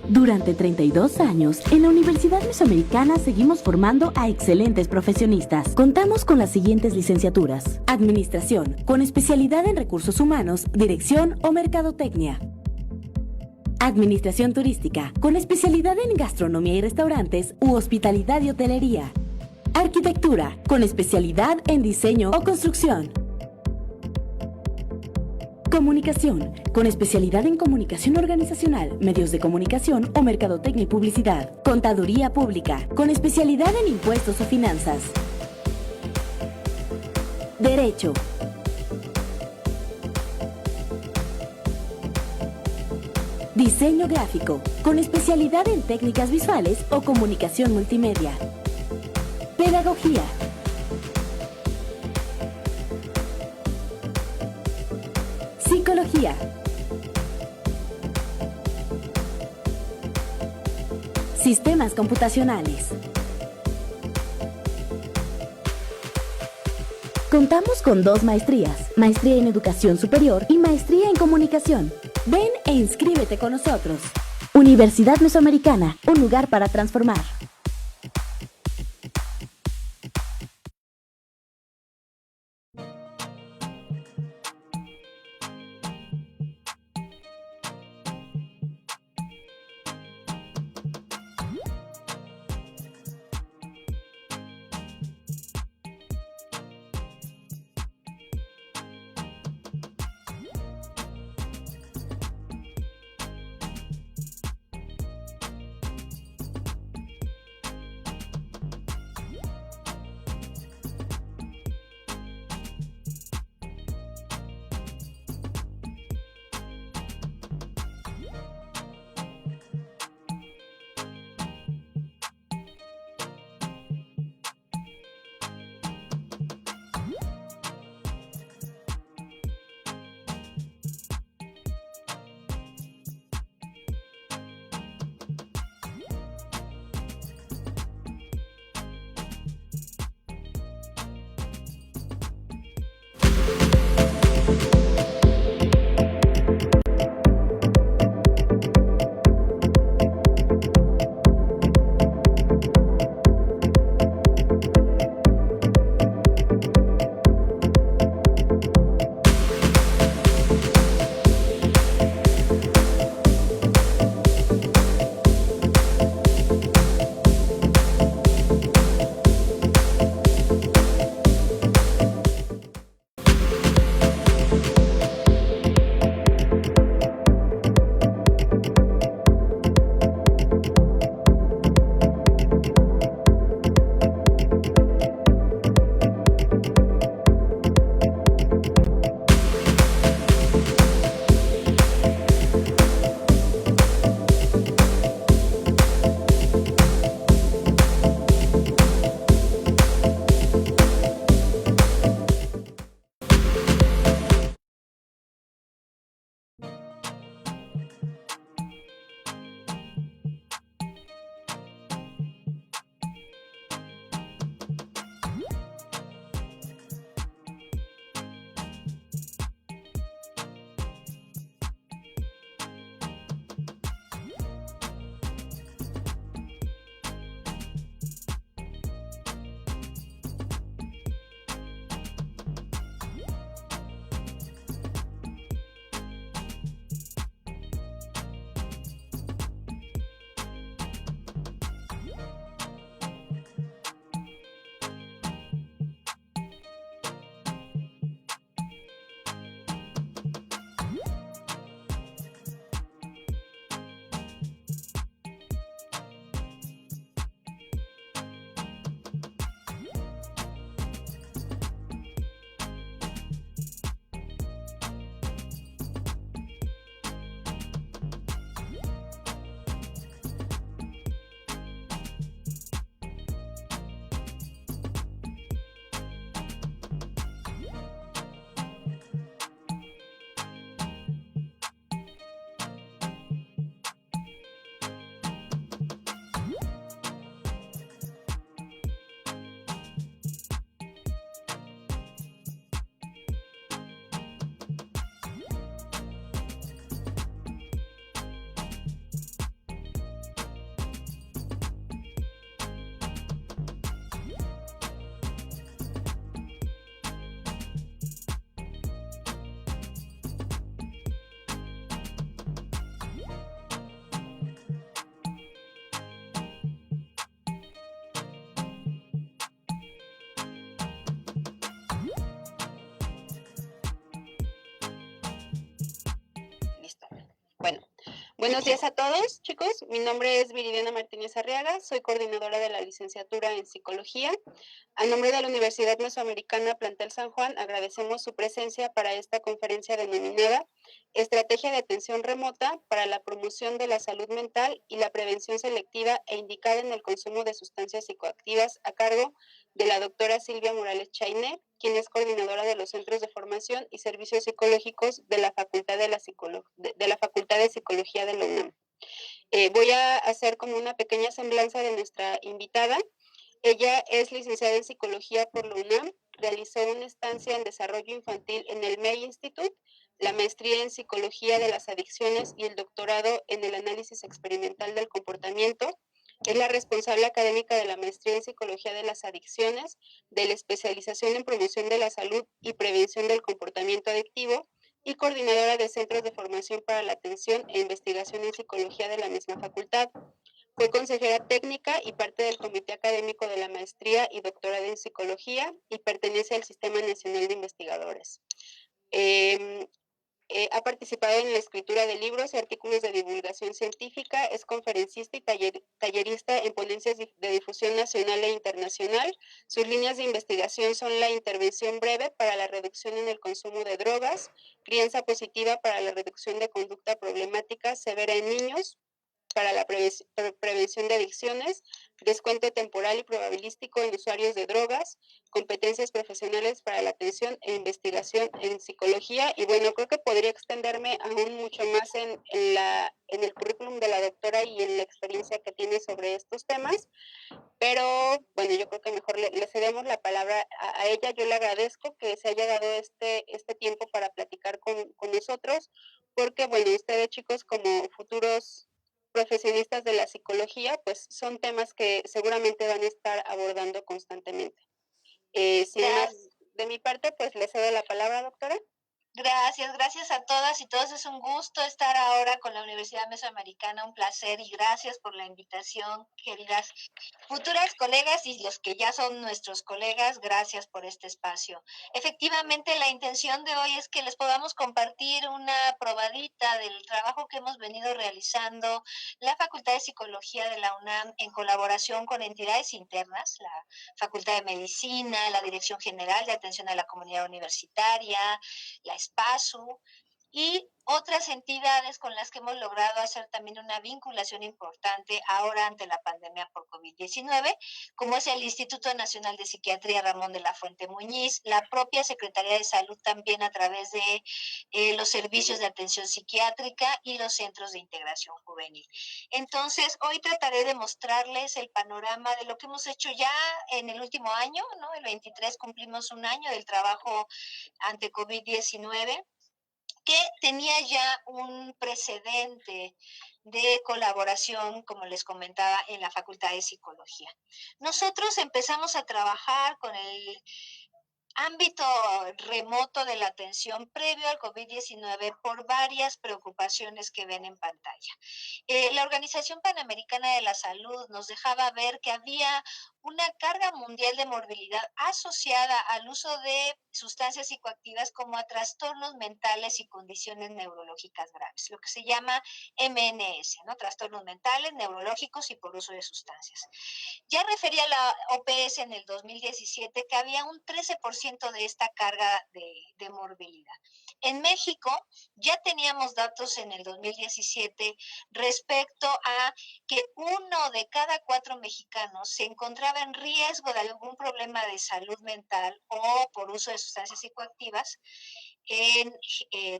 Durante 32 años, en la Universidad Mesoamericana seguimos formando a excelentes profesionistas. Contamos con las siguientes licenciaturas: Administración, con especialidad en Recursos Humanos, Dirección o Mercadotecnia. Administración Turística, con especialidad en Gastronomía y Restaurantes u Hospitalidad y Hotelería. Arquitectura, con especialidad en Diseño o Construcción. Comunicación, con especialidad en Comunicación Organizacional, Medios de Comunicación o Mercadotecnia y Publicidad. Contaduría Pública, con especialidad en Impuestos o Finanzas. Derecho. Diseño Gráfico, con especialidad en Técnicas Visuales o Comunicación Multimedia. Pedagogía. Psicología. Sistemas computacionales. Contamos con 2 maestrías: Maestría en Educación Superior y Maestría en Comunicación. Ven e inscríbete con nosotros. Universidad Mesoamericana, un lugar para transformar. Buenos días a todos, chicos. Mi nombre es Viridiana Martínez Arriaga, soy coordinadora de la licenciatura en Psicología. A nombre de la Universidad Mesoamericana Plantel San Juan, agradecemos su presencia para esta conferencia denominada Estrategia de Atención Remota para la Promoción de la Salud Mental y la Prevención Selectiva e Indicada en el Consumo de Sustancias Psicoactivas, a cargo de la doctora Silvia Morales Chainé, quien es coordinadora de los Centros de Formación y Servicios Psicológicos de la Facultad de Psicología de la UNAM. Voy a hacer como una pequeña semblanza de nuestra invitada. Ella es licenciada en Psicología por la UNAM, realizó una estancia en desarrollo infantil en el May Institute, la maestría en Psicología de las Adicciones y el doctorado en el análisis experimental del comportamiento. Es la responsable académica de la maestría en Psicología de las Adicciones, de la especialización en promoción de la salud y prevención del comportamiento adictivo y coordinadora de centros de formación para la atención e investigación en psicología de la misma facultad. Fue consejera técnica y parte del comité académico de la maestría y doctorado en psicología y pertenece al Sistema Nacional de Investigadores. Ha participado en la escritura de libros y artículos de divulgación científica, es conferencista y tallerista en ponencias de difusión nacional e internacional. Sus líneas de investigación son la intervención breve para la reducción en el consumo de drogas, crianza positiva para la reducción de conducta problemática severa en niños, para la prevención de adicciones, descuento temporal y probabilístico en usuarios de drogas, competencias profesionales para la atención e investigación en psicología. Y bueno, creo que podría extenderme aún mucho más en el currículum de la doctora y en la experiencia que tiene sobre estos temas, pero bueno, yo creo que mejor le cedemos la palabra a ella. Yo le agradezco que se haya dado este tiempo para platicar con nosotros, porque bueno, ustedes chicos como futuros profesionistas de la psicología, pues son temas que seguramente van a estar abordando constantemente. Sin más de mi parte, pues le cedo la palabra, doctora. Gracias a todas y todos. Es un gusto estar ahora con la Universidad Mesoamericana, un placer y gracias por la invitación, queridas futuras colegas y los que ya son nuestros colegas, gracias por este espacio. Efectivamente, la intención de hoy es que les podamos compartir una probadita del trabajo que hemos venido realizando la Facultad de Psicología de la UNAM en colaboración con entidades internas, la Facultad de Medicina, la Dirección General de Atención a la Comunidad Universitaria, la SPASU y otras entidades con las que hemos logrado hacer también una vinculación importante ahora ante la pandemia por COVID-19, como es el Instituto Nacional de Psiquiatría Ramón de la Fuente Muñiz, la propia Secretaría de Salud también a través de los servicios de atención psiquiátrica y los centros de integración juvenil. Entonces, hoy trataré de mostrarles el panorama de lo que hemos hecho ya en el último año, ¿no? El 23 cumplimos un año del trabajo ante COVID-19, que tenía ya un precedente de colaboración, como les comentaba, en la Facultad de Psicología. Nosotros empezamos a trabajar con el ámbito remoto de la atención previo al COVID-19 por varias preocupaciones que ven en pantalla. La Organización Panamericana de la Salud nos dejaba ver que había una carga mundial de morbilidad asociada al uso de sustancias psicoactivas como a trastornos mentales y condiciones neurológicas graves, lo que se llama MNS, ¿no? Trastornos mentales, neurológicos y por uso de sustancias. Ya refería la OPS en el 2017 que había un 13% de esta carga de morbilidad. En México ya teníamos datos en el 2017 respecto a que 1 de cada 4 mexicanos se encontraba en riesgo de algún problema de salud mental o por uso de sustancias psicoactivas en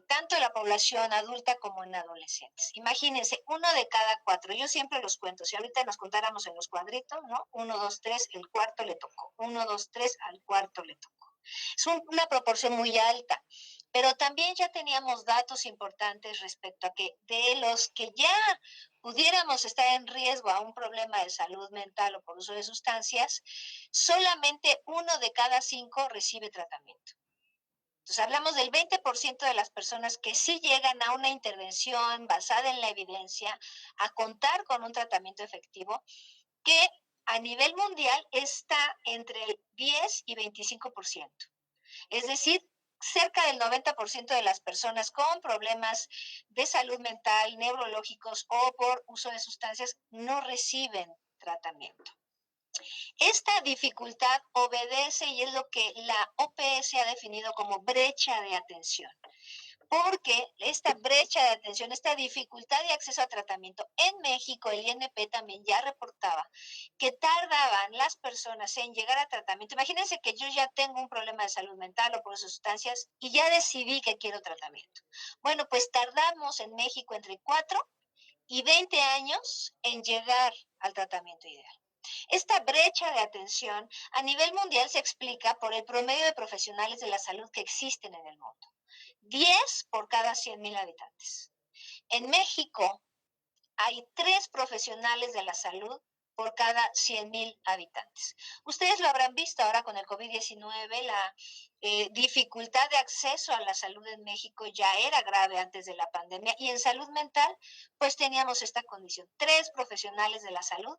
tanto en la población adulta como en adolescentes. Imagínense, 1 de cada 4. Yo siempre los cuento. Si ahorita nos contáramos en los cuadritos, ¿no? 1, 2, 3, el cuarto le tocó. 1, 2, 3, al cuarto le tocó. Es una proporción muy alta. Pero también ya teníamos datos importantes respecto a que de los que ya pudiéramos estar en riesgo a un problema de salud mental o por uso de sustancias, solamente 1 de cada 5 recibe tratamiento. Entonces, hablamos del 20% de las personas que sí llegan a una intervención basada en la evidencia, a contar con un tratamiento efectivo, que a nivel mundial está entre el 10 y 25%. Es decir, cerca del 90% de las personas con problemas de salud mental, neurológicos o por uso de sustancias no reciben tratamiento. Esta dificultad obedece y es lo que la OPS ha definido como brecha de atención, porque esta brecha de atención, esta dificultad de acceso a tratamiento, en México el INP también ya reportaba que tardaban las personas en llegar a tratamiento. Imagínense que yo ya tengo un problema de salud mental o por sustancias y ya decidí que quiero tratamiento. Bueno, pues tardamos en México entre 4 y 20 años en llegar al tratamiento ideal. Esta brecha de atención a nivel mundial se explica por el promedio de profesionales de la salud que existen en el mundo. 10 por cada 100,000 habitantes. En México hay 3 profesionales de la salud por cada 100,000 habitantes. Ustedes lo habrán visto ahora con el COVID-19, la dificultad de acceso a la salud en México ya era grave antes de la pandemia y en salud mental pues teníamos esta condición, 3 profesionales de la salud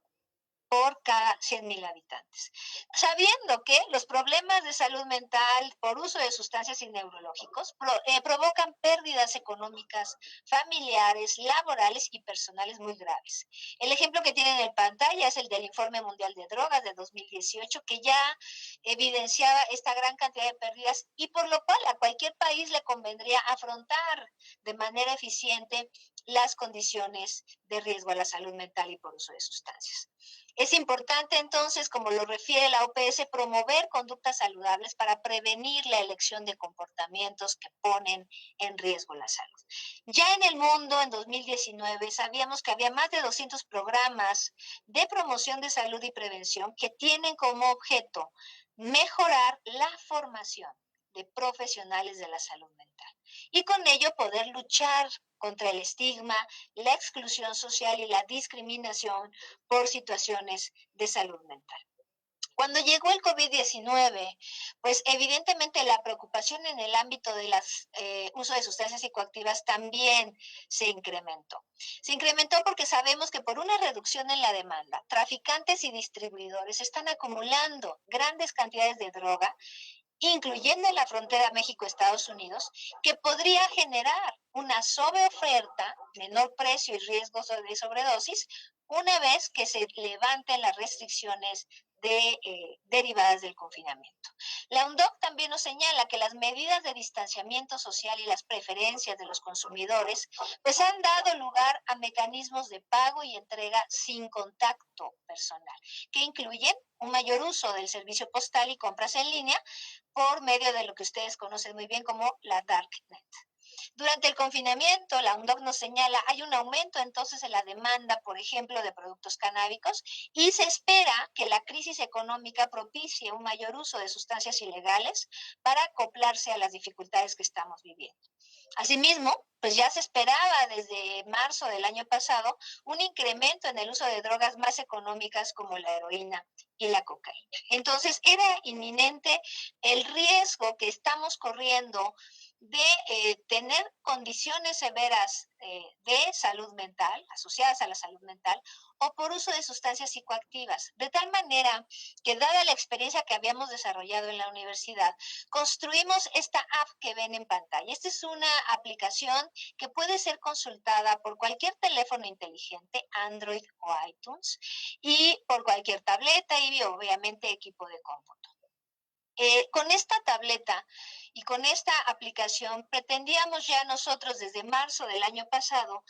por cada 100,000 habitantes. Sabiendo que los problemas de salud mental por uso de sustancias y neurológicos provocan pérdidas económicas, familiares, laborales y personales muy graves. El ejemplo que tienen en pantalla es el del Informe Mundial de Drogas de 2018, que ya evidenciaba esta gran cantidad de pérdidas y por lo cual a cualquier país le convendría afrontar de manera eficiente las condiciones de riesgo a la salud mental y por uso de sustancias. Es importante entonces, como lo refiere la OPS, promover conductas saludables para prevenir la elección de comportamientos que ponen en riesgo la salud. Ya en el mundo, en 2019, sabíamos que había más de 200 programas de promoción de salud y prevención que tienen como objeto mejorar la formación de profesionales de la salud mental y con ello poder luchar contra el estigma, la exclusión social y la discriminación por situaciones de salud mental. Cuando llegó el COVID-19, pues evidentemente la preocupación en el ámbito de las uso de sustancias psicoactivas también se incrementó. Se incrementó porque sabemos que por una reducción en la demanda, traficantes y distribuidores están acumulando grandes cantidades de droga, incluyendo en la frontera México-Estados Unidos, que podría generar una sobreoferta, menor precio y riesgos de sobredosis, una vez que se levanten las restricciones derivadas del confinamiento. La UNDOC también nos señala que las medidas de distanciamiento social y las preferencias de los consumidores pues han dado lugar a mecanismos de pago y entrega sin contacto personal, que incluyen un mayor uso del servicio postal y compras en línea por medio de lo que ustedes conocen muy bien como la Darknet. Durante el confinamiento, la UNDOC nos señala, hay un aumento entonces en la demanda, por ejemplo, de productos canábicos y se espera que la crisis económica propicie un mayor uso de sustancias ilegales para acoplarse a las dificultades que estamos viviendo. Asimismo, pues ya se esperaba desde marzo del año pasado un incremento en el uso de drogas más económicas como la heroína y la cocaína. Entonces, era inminente el riesgo que estamos corriendo de tener condiciones severas de salud mental, asociadas a la salud mental, o por uso de sustancias psicoactivas. De tal manera que, dada la experiencia que habíamos desarrollado en la universidad, construimos esta app que ven en pantalla. Esta es una aplicación que puede ser consultada por cualquier teléfono inteligente, Android o iTunes, y por cualquier tableta y obviamente equipo de cómputo. Con esta tableta y con esta aplicación pretendíamos ya nosotros desde marzo del año pasado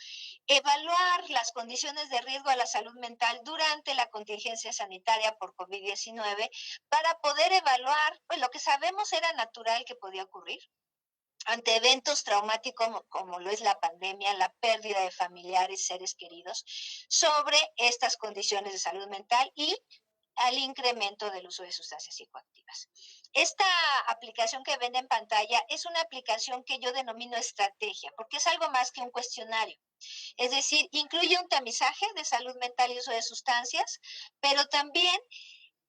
evaluar las condiciones de riesgo a la salud mental durante la contingencia sanitaria por COVID-19 para poder evaluar, pues lo que sabemos era natural que podía ocurrir ante eventos traumáticos como lo es la pandemia, la pérdida de familiares, seres queridos, sobre estas condiciones de salud mental y al incremento del uso de sustancias psicoactivas. Esta aplicación que ven en pantalla es una aplicación que yo denomino estrategia, porque es algo más que un cuestionario. Es decir, incluye un tamizaje de salud mental y uso de sustancias, pero también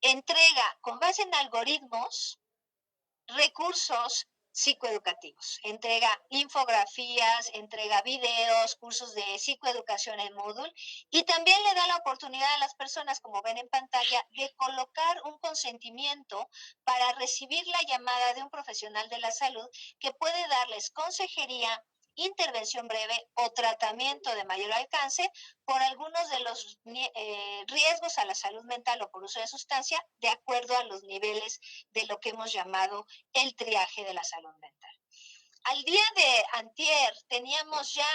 entrega, con base en algoritmos, recursos psicoeducativos. Entrega infografías, entrega videos, cursos de psicoeducación en Moodle y también le da la oportunidad a las personas, como ven en pantalla, de colocar un consentimiento para recibir la llamada de un profesional de la salud que puede darles consejería, intervención breve o tratamiento de mayor alcance por algunos de los riesgos a la salud mental o por uso de sustancia, de acuerdo a los niveles de lo que hemos llamado el triaje de la salud mental. Al día de antier teníamos ya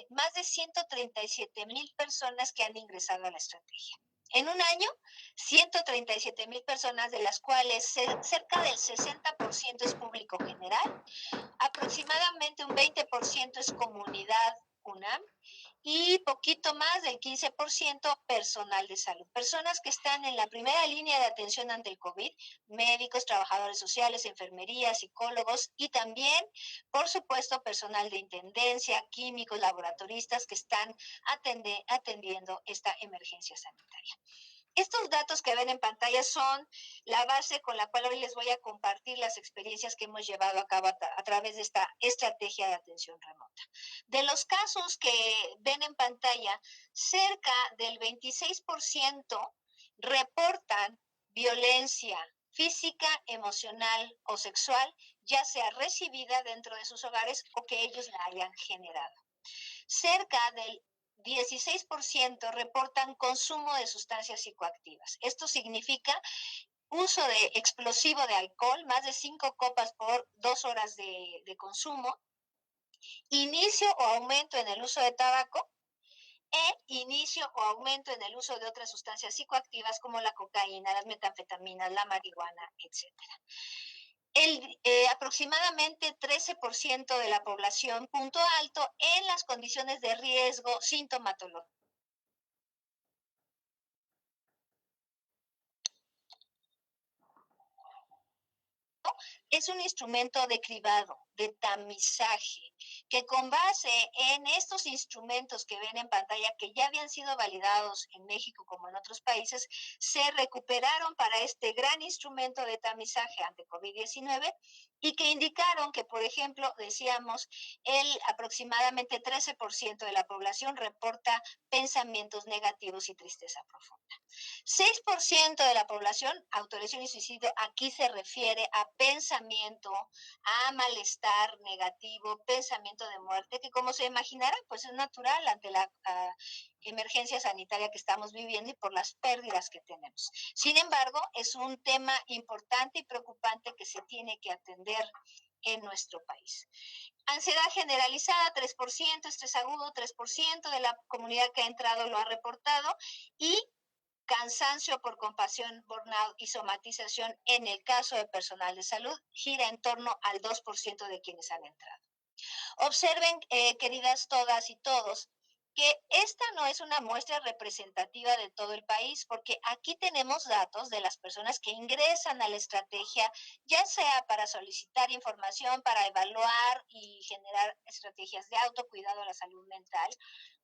más de 137,000 personas que han ingresado a la estrategia. En un año, 137,000 personas, de las cuales cerca del 60% es público general, aproximadamente un 20% es comunidad UNAM y poquito más del 15% personal de salud. Personas que están en la primera línea de atención ante el COVID, médicos, trabajadores sociales, enfermería, psicólogos y también, por supuesto, personal de intendencia, químicos, laboratoristas que están atendiendo esta emergencia sanitaria. Estos datos que ven en pantalla son la base con la cual hoy les voy a compartir las experiencias que hemos llevado a cabo a través de esta estrategia de atención remota. De los casos que ven en pantalla, cerca del 26% reportan violencia física, emocional o sexual, ya sea recibida dentro de sus hogares o que ellos la hayan generado. Cerca del 16% reportan consumo de sustancias psicoactivas. Esto significa uso de explosivo de alcohol, más de 5 copas por 2 horas de consumo, inicio o aumento en el uso de tabaco e inicio o aumento en el uso de otras sustancias psicoactivas como la cocaína, las metanfetaminas, la marihuana, etc. Aproximadamente 13% de la población, punto alto, en las condiciones de riesgo sintomatológico. Es un instrumento de cribado, de tamizaje, que con base en estos instrumentos que ven en pantalla, que ya habían sido validados en México como en otros países, se recuperaron para este gran instrumento de tamizaje ante COVID-19 y que indicaron que, por ejemplo, decíamos, aproximadamente 13% de la población reporta pensamientos negativos y tristeza profunda. 6% de la población, autolesión y suicidio, aquí se refiere a pensamiento, a malestar negativo, pensamiento de muerte, que como se imaginarán, pues es natural ante la emergencia sanitaria que estamos viviendo y por las pérdidas que tenemos. Sin embargo, es un tema importante y preocupante que se tiene que atender en nuestro país. Ansiedad generalizada, 3%, estrés agudo, 3% de la comunidad que ha entrado lo ha reportado y cansancio por compasión, burnout y somatización en el caso de personal de salud gira en torno al 2% de quienes han entrado. Observen, queridas todas y todos, que esta no es una muestra representativa de todo el país, porque aquí tenemos datos de las personas que ingresan a la estrategia, ya sea para solicitar información, para evaluar y generar estrategias de autocuidado a la salud mental,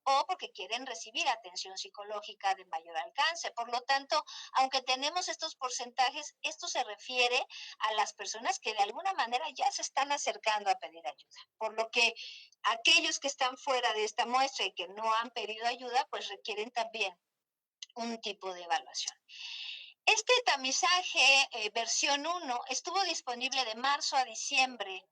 o porque quieren recibir atención psicológica de mayor alcance. Por lo tanto, aunque tenemos estos porcentajes, esto se refiere a las personas que de alguna manera ya se están acercando a pedir ayuda. Por lo que aquellos que están fuera de esta muestra y que no han pedido ayuda, pues requieren también un tipo de evaluación. Este tamizaje versión 1 estuvo disponible de marzo a diciembre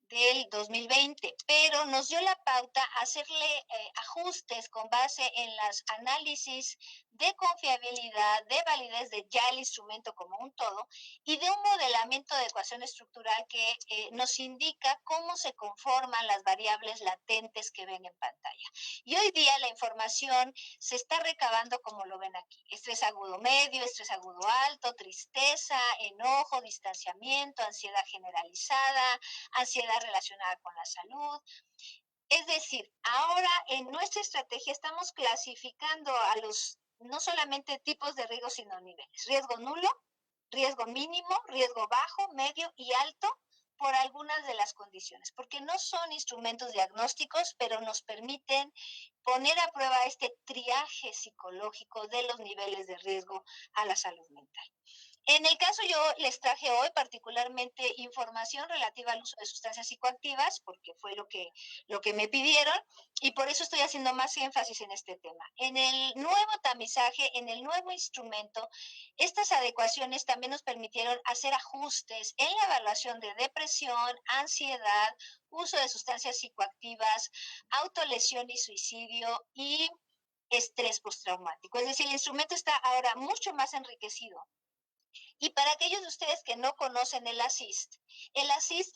del 2020, pero nos dio la pauta a hacerle ajustes con base en los análisis de confiabilidad, de validez de ya el instrumento como un todo y de un modelamiento de ecuación estructural que nos indica cómo se conforman las variables latentes que ven en pantalla. Y hoy día la información se está recabando como lo ven aquí: estrés agudo medio, estrés agudo alto, tristeza, enojo, distanciamiento, ansiedad generalizada, ansiedad relacionada con la salud. Es decir, ahora en nuestra estrategia estamos clasificando a los no solamente tipos de riesgo, sino niveles: riesgo nulo, riesgo mínimo, riesgo bajo, medio y alto, por algunas de las condiciones, porque no son instrumentos diagnósticos, pero nos permiten poner a prueba este triaje psicológico de los niveles de riesgo a la salud mental. En el caso yo les traje hoy particularmente información relativa al uso de sustancias psicoactivas, porque fue lo que me pidieron, y por eso estoy haciendo más énfasis en este tema. En el nuevo tamizaje, en el nuevo instrumento, estas adecuaciones también nos permitieron hacer ajustes en la evaluación de depresión, ansiedad, uso de sustancias psicoactivas, autolesión y suicidio y estrés postraumático. Es decir, el instrumento está ahora mucho más enriquecido. Y para aquellos de ustedes que no conocen el ASIST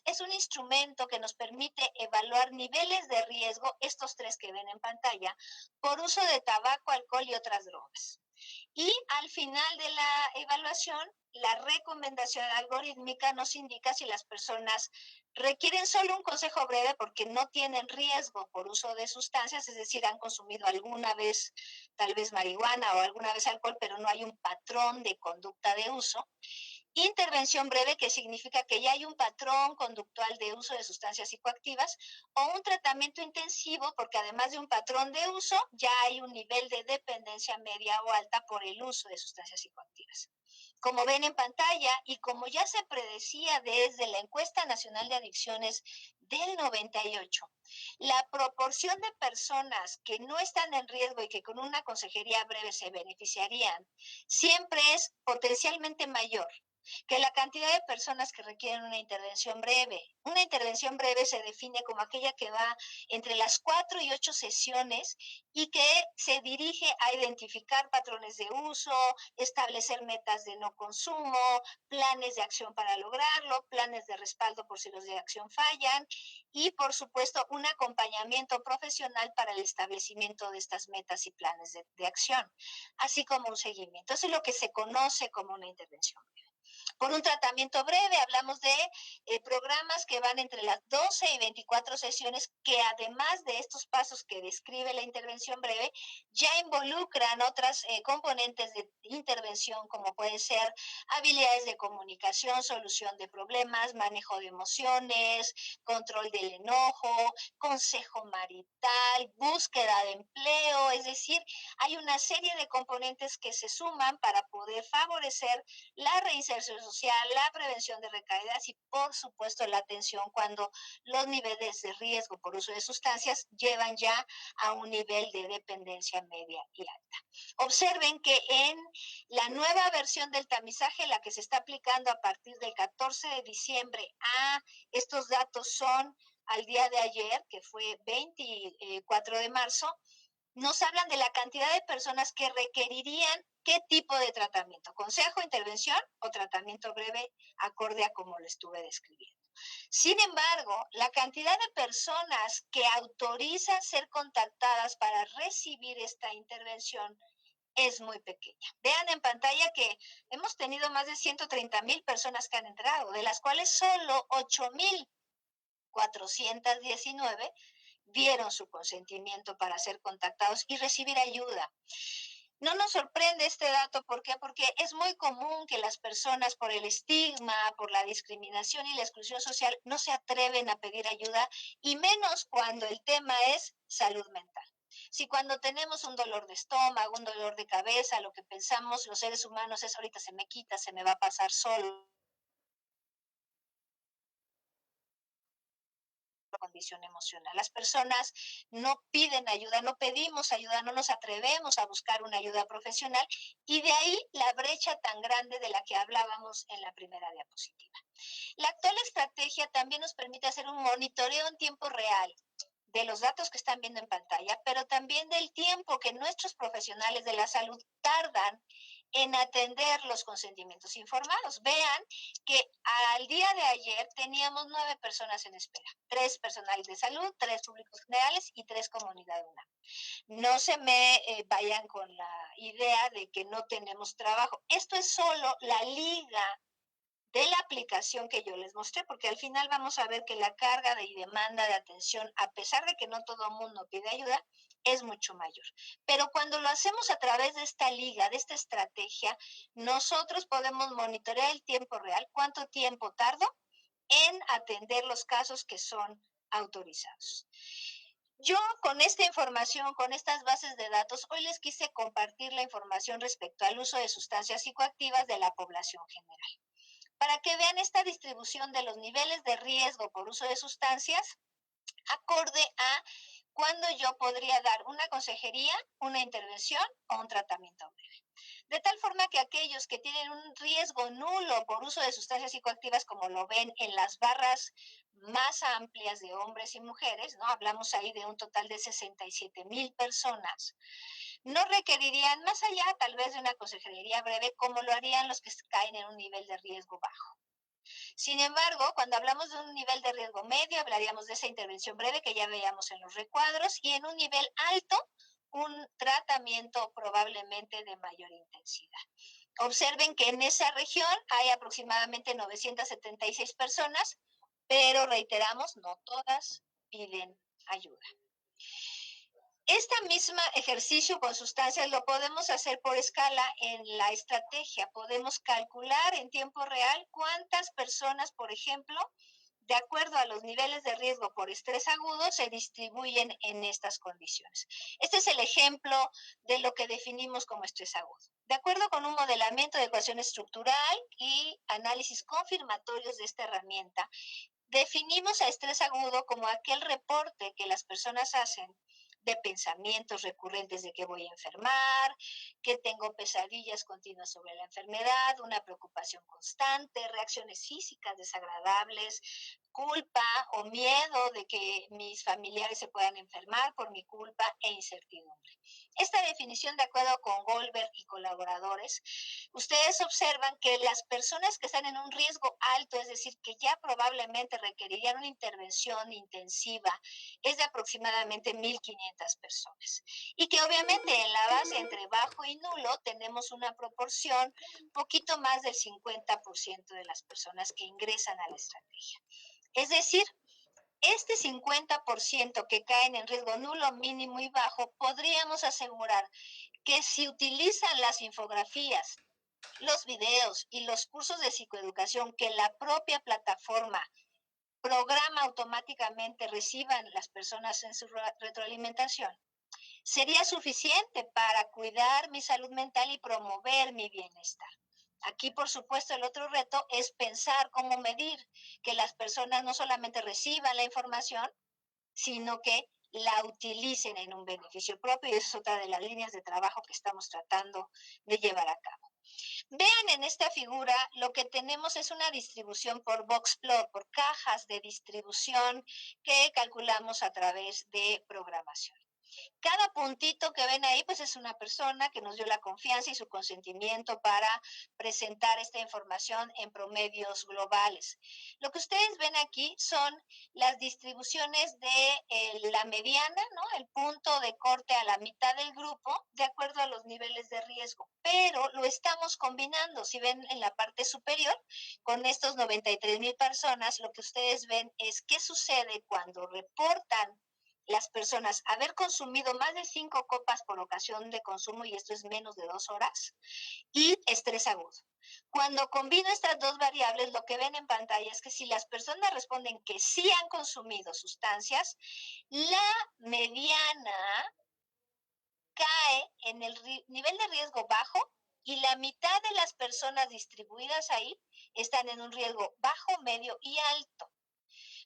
es un instrumento que nos permite evaluar niveles de riesgo, estos tres que ven en pantalla, por uso de tabaco, alcohol y otras drogas. Y al final de la evaluación, la recomendación algorítmica nos indica si las personas requieren solo un consejo breve porque no tienen riesgo por uso de sustancias, es decir, han consumido alguna vez tal vez marihuana o alguna vez alcohol, pero no hay un patrón de conducta de uso. Intervención breve, que significa que ya hay un patrón conductual de uso de sustancias psicoactivas, o un tratamiento intensivo, porque además de un patrón de uso, ya hay un nivel de dependencia media o alta por el uso de sustancias psicoactivas. Como ven en pantalla y como ya se predecía desde la Encuesta Nacional de Adicciones del 98, la proporción de personas que no están en riesgo y que con una consejería breve se beneficiarían siempre es potencialmente mayor que la cantidad de personas que requieren una intervención breve. Una intervención breve se define como aquella que va entre las 4 y 8 sesiones y que se dirige a identificar patrones de uso, establecer metas de no consumo, planes de acción para lograrlo, planes de respaldo por si los de acción fallan y, por supuesto, un acompañamiento profesional para el establecimiento de estas metas y planes de acción, así como un seguimiento. Eso es lo que se conoce como una intervención breve. Por un tratamiento breve hablamos de programas que van entre las 12 y 24 sesiones que además de estos pasos que describe la intervención breve, ya involucran otras componentes de intervención como puede ser habilidades de comunicación, solución de problemas, manejo de emociones, control del enojo, consejo marital, búsqueda de empleo, es decir, hay una serie de componentes que se suman para poder favorecer la reinserción social, la prevención de recaídas y, por supuesto, la atención cuando los niveles de riesgo por uso de sustancias llevan ya a un nivel de dependencia media y alta. Observen que en la nueva versión del tamizaje, la que se está aplicando a partir del 14 de diciembre, estos datos son al día de ayer, que fue 24 de marzo, nos hablan de la cantidad de personas que requerirían qué tipo de tratamiento, consejo, intervención o tratamiento breve acorde a como lo estuve describiendo. Sin embargo, la cantidad de personas que autorizan ser contactadas para recibir esta intervención es muy pequeña. Vean en pantalla que hemos tenido más de 130,000 personas que han entrado, de las cuales solo 8,419 dieron su consentimiento para ser contactados y recibir ayuda. No nos sorprende este dato, ¿por qué? Porque es muy común que las personas por el estigma, por la discriminación y la exclusión social no se atreven a pedir ayuda y menos cuando el tema es salud mental. Si cuando tenemos un dolor de estómago, un dolor de cabeza, lo que pensamos los seres humanos es ahorita se me quita, se me va a pasar solo. Condición emocional. Las personas no piden ayuda, no pedimos ayuda, no nos atrevemos a buscar una ayuda profesional y de ahí la brecha tan grande de la que hablábamos en la primera diapositiva. La actual estrategia también nos permite hacer un monitoreo en tiempo real de los datos que están viendo en pantalla, pero también del tiempo que nuestros profesionales de la salud tardan en atender los consentimientos informados. Vean que al día de ayer teníamos 9 personas en espera, 3 personales de salud, 3 públicos generales y 3 comunidad UNAM. No se me vayan con la idea de que no tenemos trabajo. Esto es solo la liga de la aplicación que yo les mostré, porque al final vamos a ver que la carga y demanda de atención, a pesar de que no todo el mundo pide ayuda, es mucho mayor. Pero cuando lo hacemos a través de esta liga, de esta estrategia, nosotros podemos monitorear el tiempo real, cuánto tiempo tardo en atender los casos que son autorizados. Yo con esta información, con estas bases de datos, hoy les quise compartir la información respecto al uso de sustancias psicoactivas de la población general, para que vean esta distribución de los niveles de riesgo por uso de sustancias acorde a cuándo yo podría dar una consejería, una intervención o un tratamiento breve. De tal forma que aquellos que tienen un riesgo nulo por uso de sustancias psicoactivas, como lo ven en las barras más amplias de hombres y mujeres, ¿no? Hablamos ahí de un total de 67,000 personas, no requerirían más allá tal vez de una consejería breve como lo harían los que caen en un nivel de riesgo bajo. Sin embargo, cuando hablamos de un nivel de riesgo medio, hablaríamos de esa intervención breve que ya veíamos en los recuadros, y en un nivel alto, un tratamiento probablemente de mayor intensidad. Observen que en esa región hay aproximadamente 976 personas, pero reiteramos, no todas piden ayuda. Este mismo ejercicio con sustancias lo podemos hacer por escala en la estrategia. Podemos calcular en tiempo real cuántas personas, por ejemplo, de acuerdo a los niveles de riesgo por estrés agudo, se distribuyen en estas condiciones. Este es el ejemplo de lo que definimos como estrés agudo. De acuerdo con un modelamiento de ecuación estructural y análisis confirmatorios de esta herramienta, definimos a estrés agudo como aquel reporte que las personas hacen de pensamientos recurrentes de que voy a enfermar, que tengo pesadillas continuas sobre la enfermedad, una preocupación constante, reacciones físicas desagradables, culpa o miedo de que mis familiares se puedan enfermar por mi culpa e incertidumbre. Esta definición, de acuerdo con Goldberg y colaboradores, ustedes observan que las personas que están en un riesgo alto, es decir, que ya probablemente requerirían una intervención intensiva, es de aproximadamente 1,500 personas. Y que obviamente en la base entre bajo y nulo tenemos una proporción poquito más del 50% de las personas que ingresan a la estrategia. Es decir, este 50% que caen en riesgo nulo, mínimo y bajo, podríamos asegurar que si utilizan las infografías, los videos y los cursos de psicoeducación que la propia plataforma programa automáticamente reciban las personas en su retroalimentación, sería suficiente para cuidar mi salud mental y promover mi bienestar. Aquí, por supuesto, el otro reto es pensar cómo medir que las personas no solamente reciban la información, sino que la utilicen en un beneficio propio, y esa es otra de las líneas de trabajo que estamos tratando de llevar a cabo. Vean en esta figura, lo que tenemos es una distribución por box plot, por cajas de distribución que calculamos a través de programación. Cada puntito que ven ahí, pues es una persona que nos dio la confianza y su consentimiento para presentar esta información en promedios globales. Lo que ustedes ven aquí son las distribuciones de la mediana, ¿no? El punto de corte a la mitad del grupo, de acuerdo a los niveles de riesgo. Pero lo estamos combinando. Si ven en la parte superior, con estos 93,000 personas, lo que ustedes ven es qué sucede cuando reportan las personas haber consumido más de 5 copas por ocasión de consumo, y esto es menos de 2 horas, y estrés agudo. Cuando combino estas dos variables, lo que ven en pantalla es que si las personas responden que sí han consumido sustancias, la mediana cae en el nivel de riesgo bajo, y la mitad de las personas distribuidas ahí están en un riesgo bajo, medio y alto.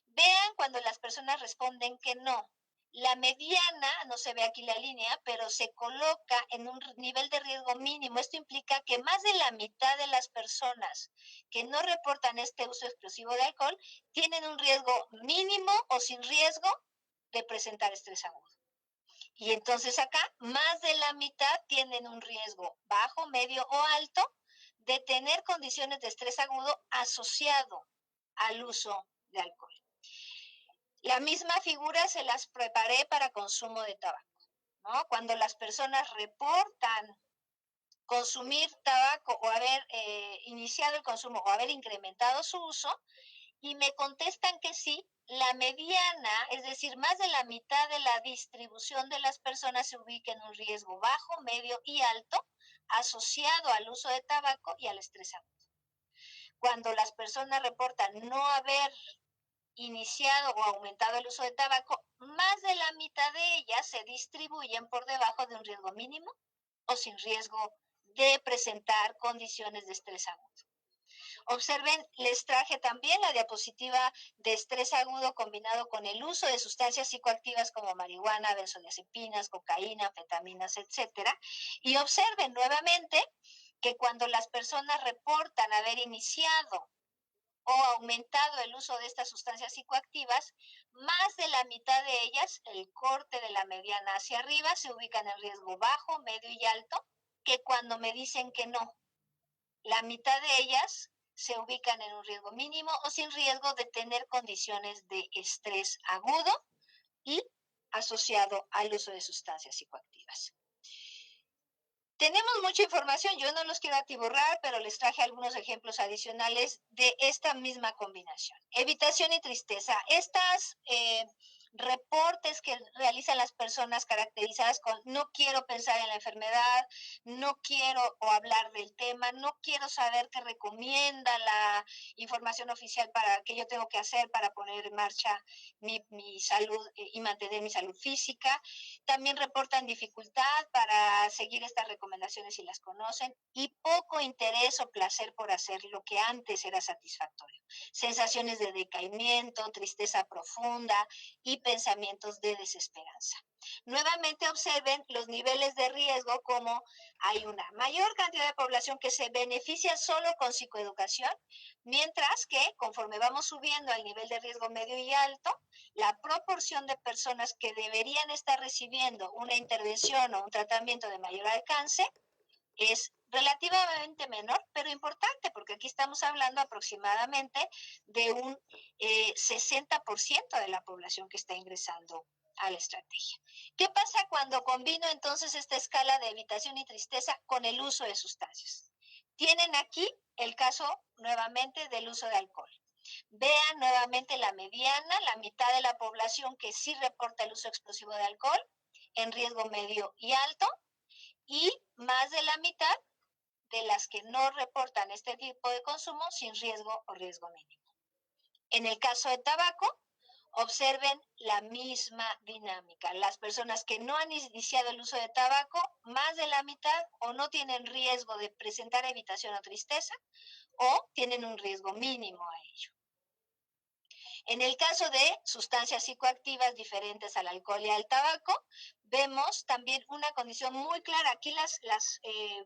Vean cuando las personas responden que no. La mediana, no se ve aquí la línea, pero se coloca en un nivel de riesgo mínimo. Esto implica que más de la mitad de las personas que no reportan este uso exclusivo de alcohol tienen un riesgo mínimo o sin riesgo de presentar estrés agudo. Y entonces acá, más de la mitad tienen un riesgo bajo, medio o alto de tener condiciones de estrés agudo asociado al uso de alcohol. La misma figura se las preparé para consumo de tabaco, ¿no? Cuando las personas reportan consumir tabaco o haber iniciado el consumo o haber incrementado su uso y me contestan que sí, la mediana, es decir, más de la mitad de la distribución de las personas se ubica en un riesgo bajo, medio y alto asociado al uso de tabaco y al estrés agudo. Cuando las personas reportan no haber iniciado o aumentado el uso de tabaco, más de la mitad de ellas se distribuyen por debajo de un riesgo mínimo o sin riesgo de presentar condiciones de estrés agudo. Observen, les traje también la diapositiva de estrés agudo combinado con el uso de sustancias psicoactivas como marihuana, benzodiazepinas, cocaína, anfetaminas, etcétera. Y observen nuevamente que cuando las personas reportan haber iniciado o aumentado el uso de estas sustancias psicoactivas, más de la mitad de ellas, el corte de la mediana hacia arriba, se ubican en riesgo bajo, medio y alto, que cuando me dicen que no. La mitad de ellas se ubican en un riesgo mínimo o sin riesgo de tener condiciones de estrés agudo y asociado al uso de sustancias psicoactivas. Tenemos mucha información, yo no los quiero atiborrar, pero les traje algunos ejemplos adicionales de esta misma combinación. Evitación y tristeza. Estas reportes que realizan las personas caracterizadas con no quiero pensar en la enfermedad, no quiero o hablar del tema, no quiero saber qué recomienda la información oficial para que yo tengo que hacer para poner en marcha mi salud y mantener mi salud física. También reportan dificultad para seguir estas recomendaciones si las conocen y poco interés o placer por hacer lo que antes era satisfactorio. Sensaciones de decaimiento, tristeza profunda y pensamientos de desesperanza. Nuevamente observen los niveles de riesgo, como hay una mayor cantidad de población que se beneficia solo con psicoeducación, mientras que conforme vamos subiendo al nivel de riesgo medio y alto, la proporción de personas que deberían estar recibiendo una intervención o un tratamiento de mayor alcance es relativamente menor, pero importante, porque aquí estamos hablando aproximadamente de un 60% de la población que está ingresando a la estrategia. ¿Qué pasa cuando combino entonces esta escala de evitación y tristeza con el uso de sustancias? Tienen aquí el caso nuevamente del uso de alcohol. Vean nuevamente la mediana, la mitad de la población que sí reporta el uso explosivo de alcohol en riesgo medio y alto, y más de la mitad de las que no reportan este tipo de consumo sin riesgo o riesgo mínimo. En el caso de tabaco, observen la misma dinámica. Las personas que no han iniciado el uso de tabaco, más de la mitad o no tienen riesgo de presentar evitación o tristeza o tienen un riesgo mínimo a ello. En el caso de sustancias psicoactivas diferentes al alcohol y al tabaco, vemos también una condición muy clara. Aquí las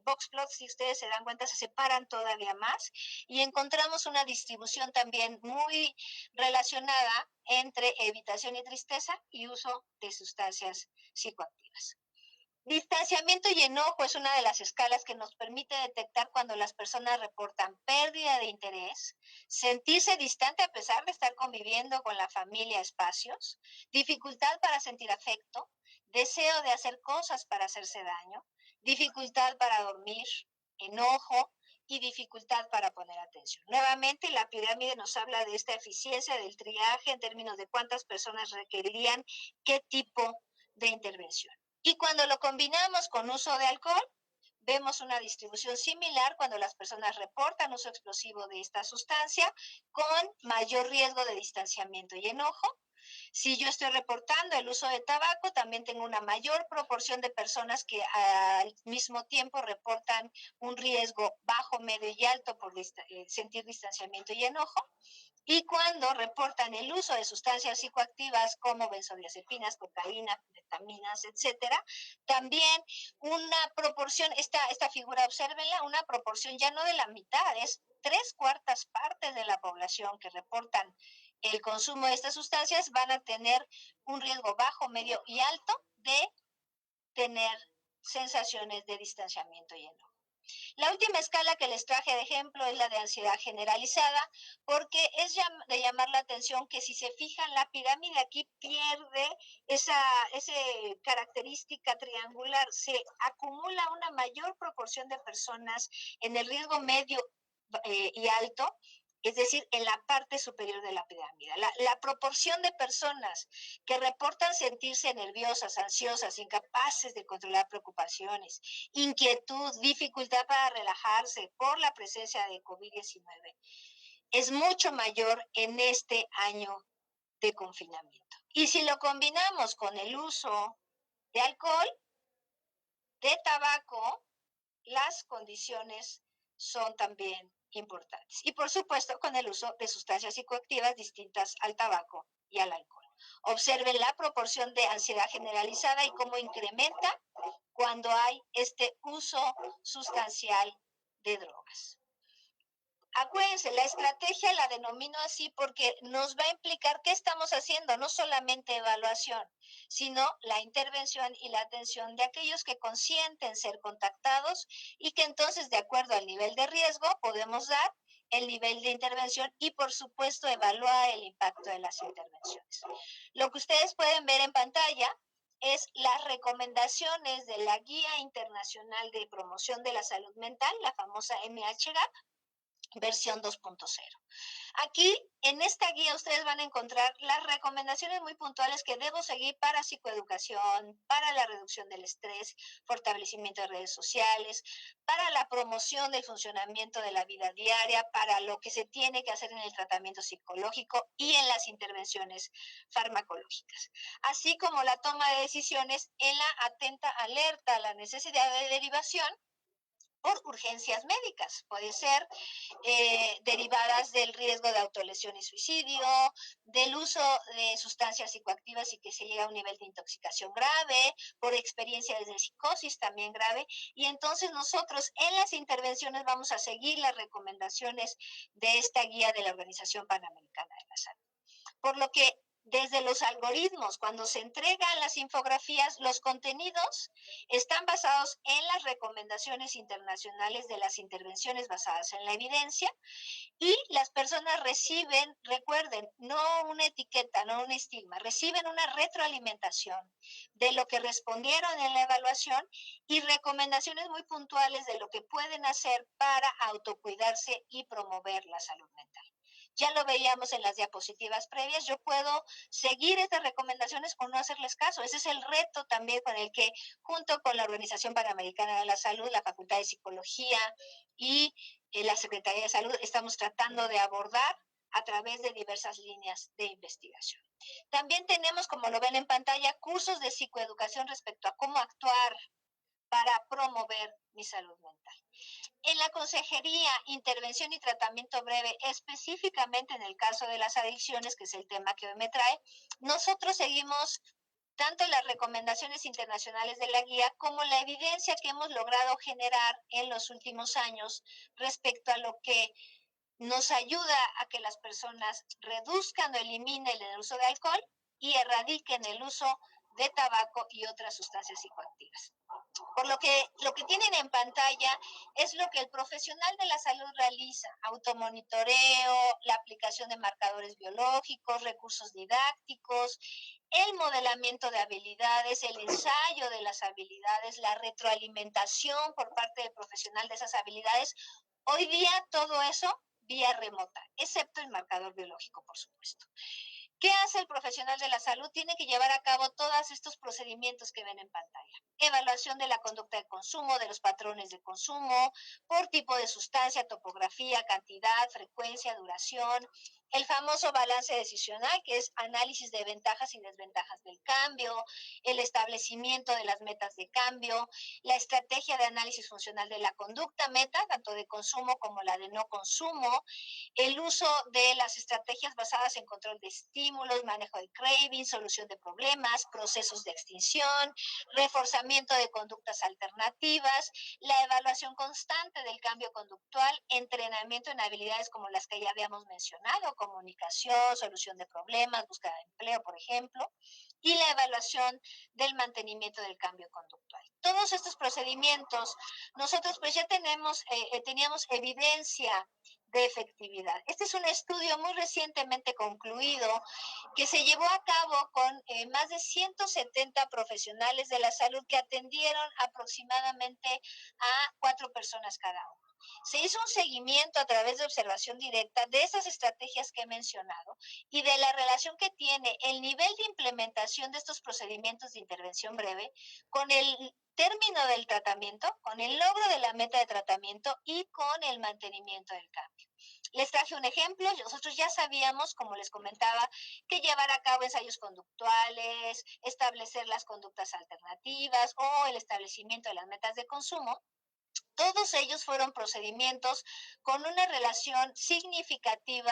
box plots, si ustedes se dan cuenta, se separan todavía más y encontramos una distribución también muy relacionada entre evitación y tristeza y uso de sustancias psicoactivas. Distanciamiento y enojo es una de las escalas que nos permite detectar cuando las personas reportan pérdida de interés, sentirse distante a pesar de estar conviviendo con la familia espacios, dificultad para sentir afecto, deseo de hacer cosas para hacerse daño, dificultad para dormir, enojo y dificultad para poner atención. Nuevamente, la pirámide nos habla de esta eficiencia del triaje en términos de cuántas personas requerirían qué tipo de intervención. Y cuando lo combinamos con uso de alcohol, vemos una distribución similar cuando las personas reportan uso explosivo de esta sustancia con mayor riesgo de distanciamiento y enojo. Si yo estoy reportando el uso de tabaco, también tengo una mayor proporción de personas que al mismo tiempo reportan un riesgo bajo, medio y alto por sentir distanciamiento y enojo. Y cuando reportan el uso de sustancias psicoactivas como benzodiazepinas, cocaína, vitaminas, etcétera, también una proporción, esta figura, obsérvenla, una proporción ya no de la mitad, es 3/4 partes de la población que reportan el consumo de estas sustancias van a tener un riesgo bajo, medio y alto de tener sensaciones de distanciamiento y enojo. La última escala que les traje de ejemplo es la de ansiedad generalizada, porque es de llamar la atención que si se fijan la pirámide aquí pierde esa característica triangular, se acumula una mayor proporción de personas en el riesgo medio y alto, es decir, en la parte superior de la pirámide. La proporción de personas que reportan sentirse nerviosas, ansiosas, incapaces de controlar preocupaciones, inquietud, dificultad para relajarse por la presencia de COVID-19, es mucho mayor en este año de confinamiento. Y si lo combinamos con el uso de alcohol, de tabaco, las condiciones son también importantes. Y por supuesto, con el uso de sustancias psicoactivas distintas al tabaco y al alcohol. Observen la proporción de ansiedad generalizada y cómo incrementa cuando hay este uso sustancial de drogas. Acuérdense, la estrategia la denomino así porque nos va a implicar qué estamos haciendo, no solamente evaluación, sino la intervención y la atención de aquellos que consienten ser contactados y que entonces, de acuerdo al nivel de riesgo, podemos dar el nivel de intervención y, por supuesto, evaluar el impacto de las intervenciones. Lo que ustedes pueden ver en pantalla es las recomendaciones de la Guía Internacional de Promoción de la Salud Mental, la famosa MHGAP, versión 2.0. Aquí, en esta guía, ustedes van a encontrar las recomendaciones muy puntuales que debo seguir para psicoeducación, para la reducción del estrés, fortalecimiento de redes sociales, para la promoción del funcionamiento de la vida diaria, para lo que se tiene que hacer en el tratamiento psicológico y en las intervenciones farmacológicas, así como la toma de decisiones en la atenta alerta a la necesidad de derivación por urgencias médicas. Puede ser derivadas del riesgo de autolesión y suicidio, del uso de sustancias psicoactivas y que se llega a un nivel de intoxicación grave, por experiencias de psicosis también grave. Y entonces nosotros en las intervenciones vamos a seguir las recomendaciones de esta guía de la Organización Panamericana de la Salud. Por lo que desde los algoritmos, cuando se entregan las infografías, los contenidos están basados en las recomendaciones internacionales de las intervenciones basadas en la evidencia y las personas reciben, recuerden, no una etiqueta, no un estigma, reciben una retroalimentación de lo que respondieron en la evaluación y recomendaciones muy puntuales de lo que pueden hacer para autocuidarse y promover la salud mental. Ya lo veíamos en las diapositivas previas, yo puedo seguir estas recomendaciones o no hacerles caso. Ese es el reto también con el que, junto con la Organización Panamericana de la Salud, la Facultad de Psicología y la Secretaría de Salud, estamos tratando de abordar a través de diversas líneas de investigación. También tenemos, como lo ven en pantalla, cursos de psicoeducación respecto a cómo actuar para promover mi salud mental. En la consejería, intervención y tratamiento breve, específicamente en el caso de las adicciones, que es el tema que hoy me trae, nosotros seguimos tanto las recomendaciones internacionales de la guía como la evidencia que hemos logrado generar en los últimos años respecto a lo que nos ayuda a que las personas reduzcan o eliminen el uso de alcohol y erradiquen el uso de tabaco y otras sustancias psicoactivas. Por lo que tienen en pantalla es lo que el profesional de la salud realiza: automonitoreo, la aplicación de marcadores biológicos, recursos didácticos, el modelamiento de habilidades, el ensayo de las habilidades, la retroalimentación por parte del profesional de esas habilidades. Hoy día todo eso vía remota, excepto el marcador biológico, por supuesto. ¿Qué hace el profesional de la salud? Tiene que llevar a cabo todos estos procedimientos que ven en pantalla. Evaluación de la conducta de consumo, de los patrones de consumo, por tipo de sustancia, topografía, cantidad, frecuencia, duración. El famoso balance decisional, que es análisis de ventajas y desventajas del cambio, el establecimiento de las metas de cambio, la estrategia de análisis funcional de la conducta meta, tanto de consumo como la de no consumo, el uso de las estrategias basadas en control de estímulos, manejo de craving, solución de problemas, procesos de extinción, reforzamiento de conductas alternativas, la evaluación constante del cambio conductual, entrenamiento en habilidades como las que ya habíamos mencionado, comunicación, solución de problemas, búsqueda de empleo, por ejemplo, y la evaluación del mantenimiento del cambio conductual. Todos estos procedimientos, nosotros pues ya teníamos evidencia de efectividad. Este es un estudio muy recientemente concluido que se llevó a cabo con más de 170 profesionales de la salud que atendieron aproximadamente a 4 personas cada uno. Se hizo un seguimiento a través de observación directa de esas estrategias que he mencionado y de la relación que tiene el nivel de implementación de estos procedimientos de intervención breve con el término del tratamiento, con el logro de la meta de tratamiento y con el mantenimiento del cambio. Les traje un ejemplo. Nosotros ya sabíamos, como les comentaba, que llevar a cabo ensayos conductuales, establecer las conductas alternativas o el establecimiento de las metas de consumo, todos ellos fueron procedimientos con una relación significativa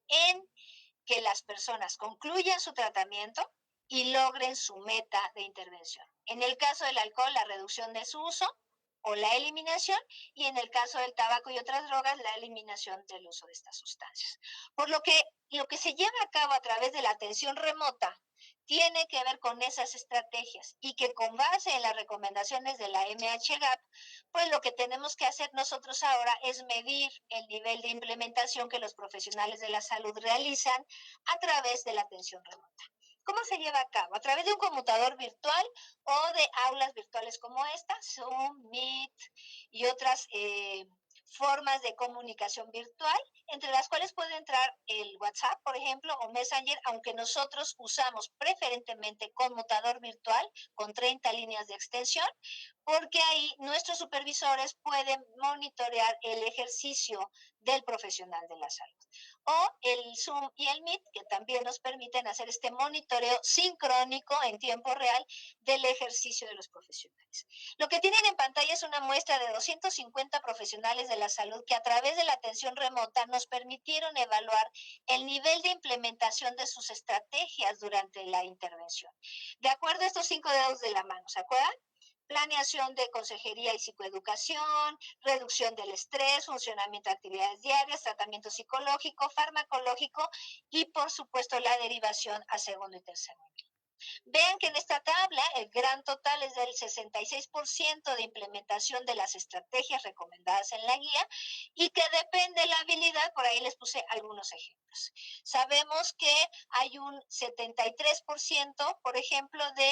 en que las personas concluyan su tratamiento y logren su meta de intervención. En el caso del alcohol, la reducción de su uso o la eliminación, y en el caso del tabaco y otras drogas, la eliminación del uso de estas sustancias. Por lo que se lleva a cabo a través de la atención remota tiene que ver con esas estrategias y que con base en las recomendaciones de la MHGAP, pues lo que tenemos que hacer nosotros ahora es medir el nivel de implementación que los profesionales de la salud realizan a través de la atención remota. ¿Cómo se lleva a cabo? A través de un conmutador virtual o de aulas virtuales como esta, Zoom, Meet y otras formas de comunicación virtual, entre las cuales puede entrar el WhatsApp, por ejemplo, o Messenger, aunque nosotros usamos preferentemente conmutador virtual con 30 líneas de extensión, porque ahí nuestros supervisores pueden monitorear el ejercicio del profesional de la salud. O el Zoom y el Meet, que también nos permiten hacer este monitoreo sincrónico en tiempo real del ejercicio de los profesionales. Lo que tienen en pantalla es una muestra de 250 profesionales de la salud que a través de la atención remota nos permitieron evaluar el nivel de implementación de sus estrategias durante la intervención. De acuerdo a estos 5 dedos de la mano, ¿se acuerdan? Planeación de consejería y psicoeducación, reducción del estrés, funcionamiento de actividades diarias, tratamiento psicológico, farmacológico y, por supuesto, la derivación a segundo y tercer nivel. Vean que en esta tabla el gran total es del 66% de implementación de las estrategias recomendadas en la guía y que depende de la habilidad, por ahí les puse algunos ejemplos. Sabemos que hay un 73%, por ejemplo, de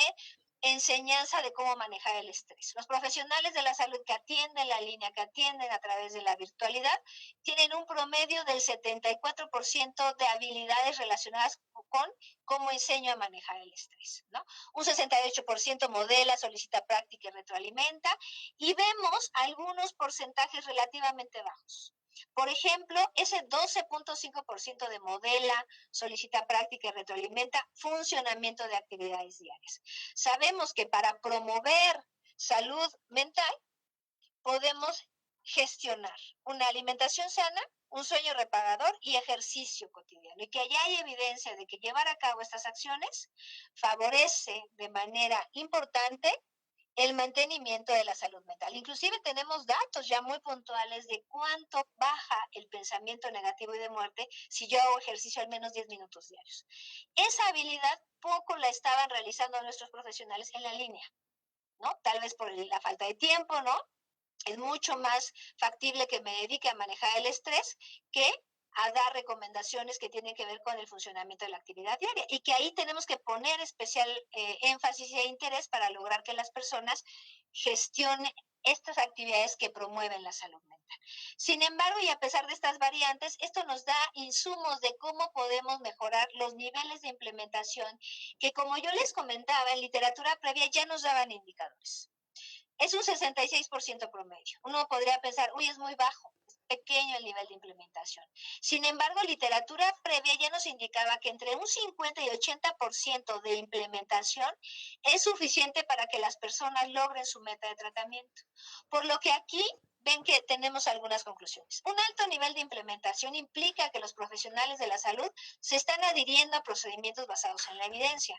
enseñanza de cómo manejar el estrés. Los profesionales de la salud que atienden la línea, que atienden a través de la virtualidad, tienen un promedio del 74% de habilidades relacionadas con cómo enseño a manejar el estrés, ¿no? Un 68% modela, solicita práctica y retroalimenta, y vemos algunos porcentajes relativamente bajos. Por ejemplo, ese 12.5% de modela, solicita práctica y retroalimenta funcionamiento de actividades diarias. Sabemos que para promover salud mental podemos gestionar una alimentación sana, un sueño reparador y ejercicio cotidiano. Y que ya hay evidencia de que llevar a cabo estas acciones favorece de manera importante el mantenimiento de la salud mental. Inclusive tenemos datos ya muy puntuales de cuánto baja el pensamiento negativo y de muerte si yo hago ejercicio al menos 10 minutos diarios. Esa habilidad poco la estaban realizando nuestros profesionales en la línea, ¿no? Tal vez por la falta de tiempo, ¿no? Es mucho más factible que me dedique a manejar el estrés que a dar recomendaciones que tienen que ver con el funcionamiento de la actividad diaria y que ahí tenemos que poner especial énfasis e interés para lograr que las personas gestionen estas actividades que promueven la salud mental. Sin embargo, y a pesar de estas variantes, esto nos da insumos de cómo podemos mejorar los niveles de implementación que, como yo les comentaba, en literatura previa ya nos daban indicadores. Es un 66% promedio. Uno podría pensar, uy, es muy bajo, es pequeño el nivel de implementación. Sin embargo, literatura previa ya nos indicaba que entre un 50 y 80% de implementación es suficiente para que las personas logren su meta de tratamiento. Por lo que aquí ven que tenemos algunas conclusiones. Un alto nivel de implementación implica que los profesionales de la salud se están adhiriendo a procedimientos basados en la evidencia.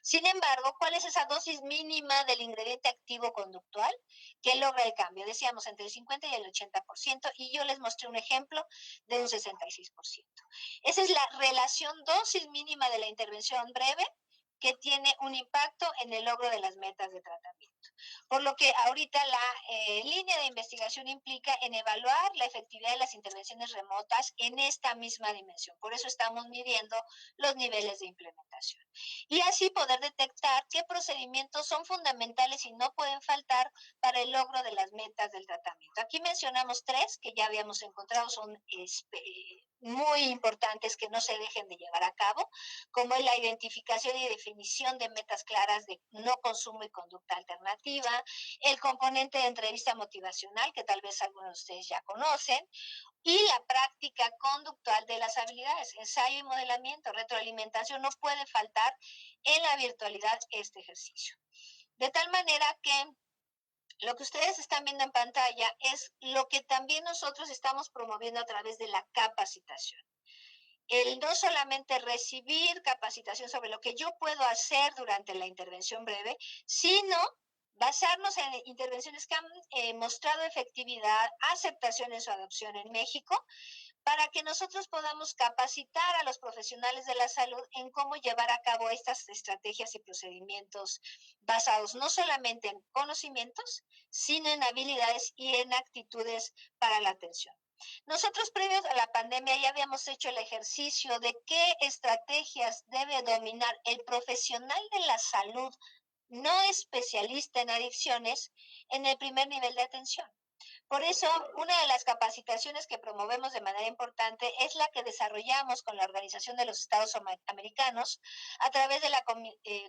Sin embargo, ¿cuál es esa dosis mínima del ingrediente activo conductual que logra el cambio? Decíamos entre el 50 y el 80%, y yo les mostré un ejemplo de un 66%. Esa es la relación dosis mínima de la intervención breve que tiene un impacto en el logro de las metas de tratamiento. Por lo que ahorita la línea de investigación implica en evaluar la efectividad de las intervenciones remotas en esta misma dimensión. Por eso estamos midiendo los niveles de implementación. Y así poder detectar qué procedimientos son fundamentales y no pueden faltar para el logro de las metas del tratamiento. Aquí mencionamos 3 que ya habíamos encontrado, son muy importantes que no se dejen de llevar a cabo, como es la identificación y definición de metas claras de no consumo y conducta alternativa, el componente de entrevista motivacional, que tal vez algunos de ustedes ya conocen, y la práctica conductual de las habilidades, ensayo y modelamiento, retroalimentación, no puede faltar en la virtualidad este ejercicio. De tal manera que lo que ustedes están viendo en pantalla es lo que también nosotros estamos promoviendo a través de la capacitación. El no solamente recibir capacitación sobre lo que yo puedo hacer durante la intervención breve, sino basarnos en intervenciones que han mostrado efectividad, aceptación en su adopción en México, para que nosotros podamos capacitar a los profesionales de la salud en cómo llevar a cabo estas estrategias y procedimientos basados no solamente en conocimientos, sino en habilidades y en actitudes para la atención. Nosotros previos a la pandemia ya habíamos hecho el ejercicio de qué estrategias debe dominar el profesional de la salud no especialista en adicciones en el primer nivel de atención. Por eso, una de las capacitaciones que promovemos de manera importante es la que desarrollamos con la Organización de los Estados Americanos a través de la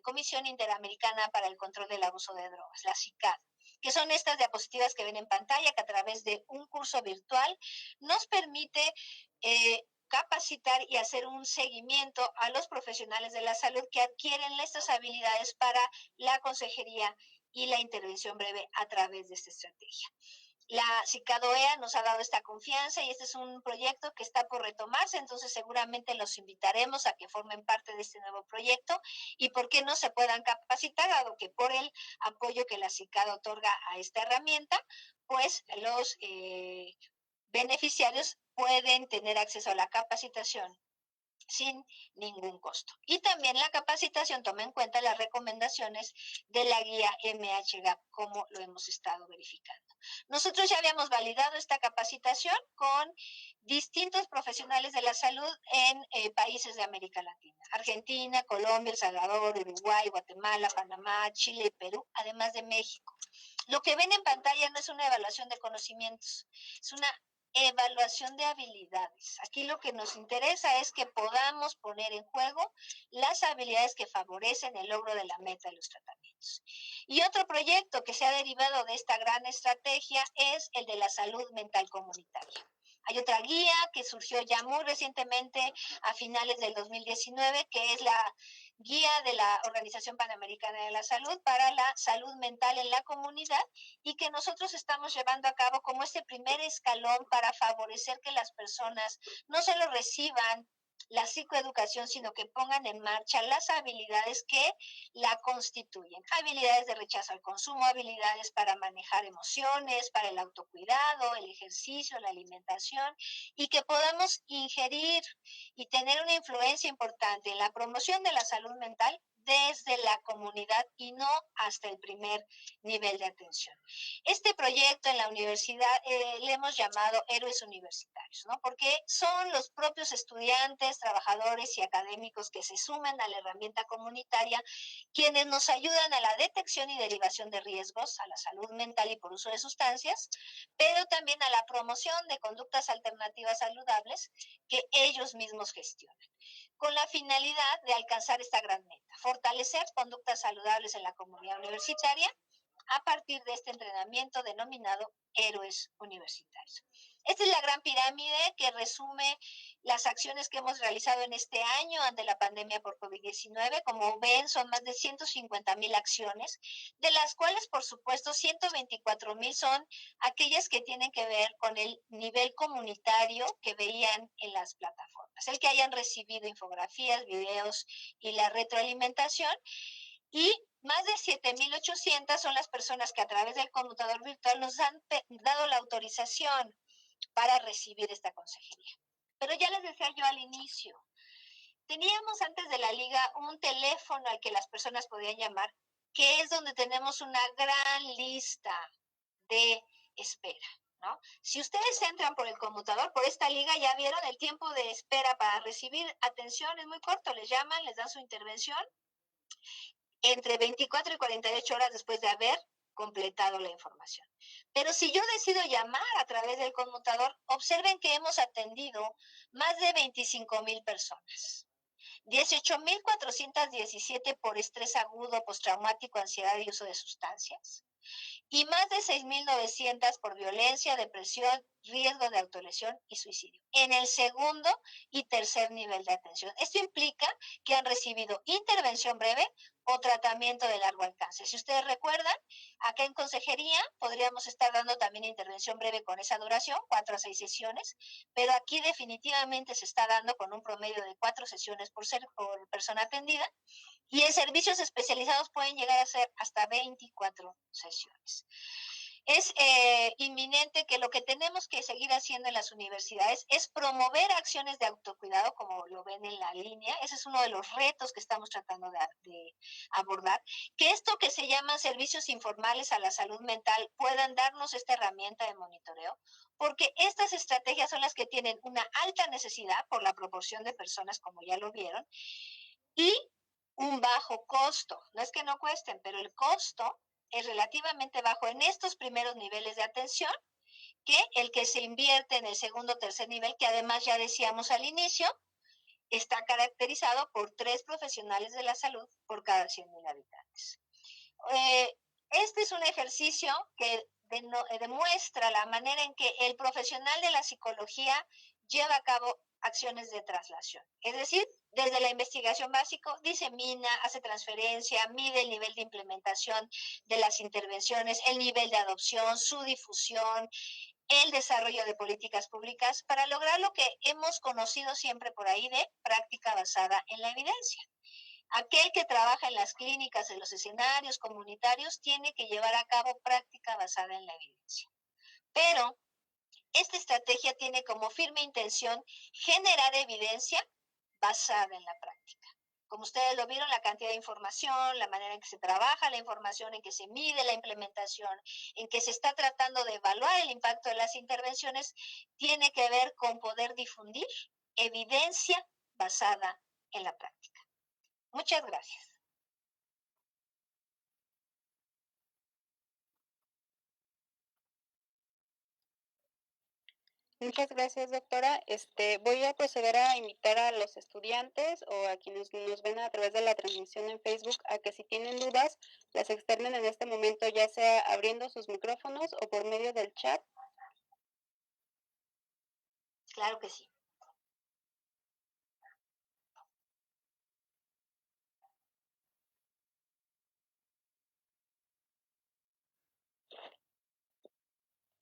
Comisión Interamericana para el Control del Abuso de Drogas, la CICAD, que son estas diapositivas que ven en pantalla, que a través de un curso virtual nos permite capacitar y hacer un seguimiento a los profesionales de la salud que adquieren estas habilidades para la consejería y la intervención breve a través de esta estrategia. La CICAD-OEA nos ha dado esta confianza y este es un proyecto que está por retomarse, entonces seguramente los invitaremos a que formen parte de este nuevo proyecto y por qué no se puedan capacitar, dado que por el apoyo que la CICAD otorga a esta herramienta, pues los beneficiarios pueden tener acceso a la capacitación sin ningún costo. Y también la capacitación toma en cuenta las recomendaciones de la guía MHGAP, como lo hemos estado verificando. Nosotros ya habíamos validado esta capacitación con distintos profesionales de la salud en países de América Latina: Argentina, Colombia, El Salvador, Uruguay, Guatemala, Panamá, Chile y Perú, además de México. Lo que ven en pantalla no es una evaluación de conocimientos, es una evaluación de habilidades. Aquí lo que nos interesa es que podamos poner en juego las habilidades que favorecen el logro de la meta de los tratamientos. Y otro proyecto que se ha derivado de esta gran estrategia es el de la salud mental comunitaria. Hay otra guía que surgió ya muy recientemente a finales del 2019, que es la guía de la Organización Panamericana de la Salud para la salud mental en la comunidad, y que nosotros estamos llevando a cabo como este primer escalón para favorecer que las personas no solo reciban la psicoeducación, sino que pongan en marcha las habilidades que la constituyen. Habilidades de rechazo al consumo, habilidades para manejar emociones, para el autocuidado, el ejercicio, la alimentación, y que podamos ingerir y tener una influencia importante en la promoción de la salud mental desde la comunidad y no hasta el primer nivel de atención. Este proyecto en la universidad le hemos llamado Héroes Universitarios, ¿no? Porque son los propios estudiantes, trabajadores y académicos que se suman a la herramienta comunitaria quienes nos ayudan a la detección y derivación de riesgos a la salud mental y por uso de sustancias, pero también a la promoción de conductas alternativas saludables que ellos mismos gestionan, con la finalidad de alcanzar esta gran meta: fortalecer conductas saludables en la comunidad universitaria a partir de este entrenamiento denominado Héroes Universitarios. Esta es la gran pirámide que resume las acciones que hemos realizado en este año ante la pandemia por COVID-19. Como ven, son más de 150,000 acciones, de las cuales, por supuesto, 124,000 son aquellas que tienen que ver con el nivel comunitario que veían en las plataformas, el que hayan recibido infografías, videos y la retroalimentación. Y más de 7,800 son las personas que a través del conmutador virtual nos han dado la autorización para recibir esta consejería. Pero ya les decía yo al inicio, teníamos antes de la liga un teléfono al que las personas podían llamar, que es donde tenemos una gran lista de espera, ¿no? Si ustedes entran por el conmutador, por esta liga, ya vieron el tiempo de espera para recibir atención es muy corto. Les llaman, les dan su intervención entre 24 y 48 horas después de haber completado la información. Pero si yo decido llamar a través del conmutador, observen que hemos atendido más de 25,000 personas. 18,417 por estrés agudo, postraumático, ansiedad y uso de sustancias. Y más de 6,900 por violencia, depresión, riesgo de autolesión y suicidio, en el segundo y tercer nivel de atención. Esto implica que han recibido intervención breve o tratamiento de largo alcance. Si ustedes recuerdan, acá en consejería podríamos estar dando también intervención breve con esa duración, 4 a 6 sesiones, pero aquí definitivamente se está dando con un promedio de 4 sesiones por persona atendida, y en servicios especializados pueden llegar a ser hasta 24 sesiones. Es inminente que lo que tenemos que seguir haciendo en las universidades es promover acciones de autocuidado, como lo ven en la línea. Ese es uno de los retos que estamos tratando de abordar. Que esto que se llaman servicios informales a la salud mental puedan darnos esta herramienta de monitoreo, porque estas estrategias son las que tienen una alta necesidad por la proporción de personas, como ya lo vieron, y un bajo costo. No es que no cuesten, pero el costo es relativamente bajo en estos primeros niveles de atención que el que se invierte en el segundo o tercer nivel, que además ya decíamos al inicio, está caracterizado por 3 profesionales de la salud por cada 100,000 habitantes. Este es un ejercicio que demuestra la manera en que el profesional de la psicología lleva a cabo acciones de traslación. Es decir, desde la investigación básica, disemina, hace transferencia, mide el nivel de implementación de las intervenciones, el nivel de adopción, su difusión, el desarrollo de políticas públicas para lograr lo que hemos conocido siempre por ahí de práctica basada en la evidencia. Aquel que trabaja en las clínicas, en los escenarios comunitarios, tiene que llevar a cabo práctica basada en la evidencia. Pero esta estrategia tiene como firme intención generar evidencia basada en la práctica. Como ustedes lo vieron, la cantidad de información, la manera en que se trabaja la información, en que se mide la implementación, en que se está tratando de evaluar el impacto de las intervenciones, tiene que ver con poder difundir evidencia basada en la práctica. Muchas gracias. Muchas gracias, doctora. Voy a proceder a invitar a los estudiantes o a quienes nos ven a través de la transmisión en Facebook a que si tienen dudas las externen en este momento, ya sea abriendo sus micrófonos o por medio del chat. Claro que sí.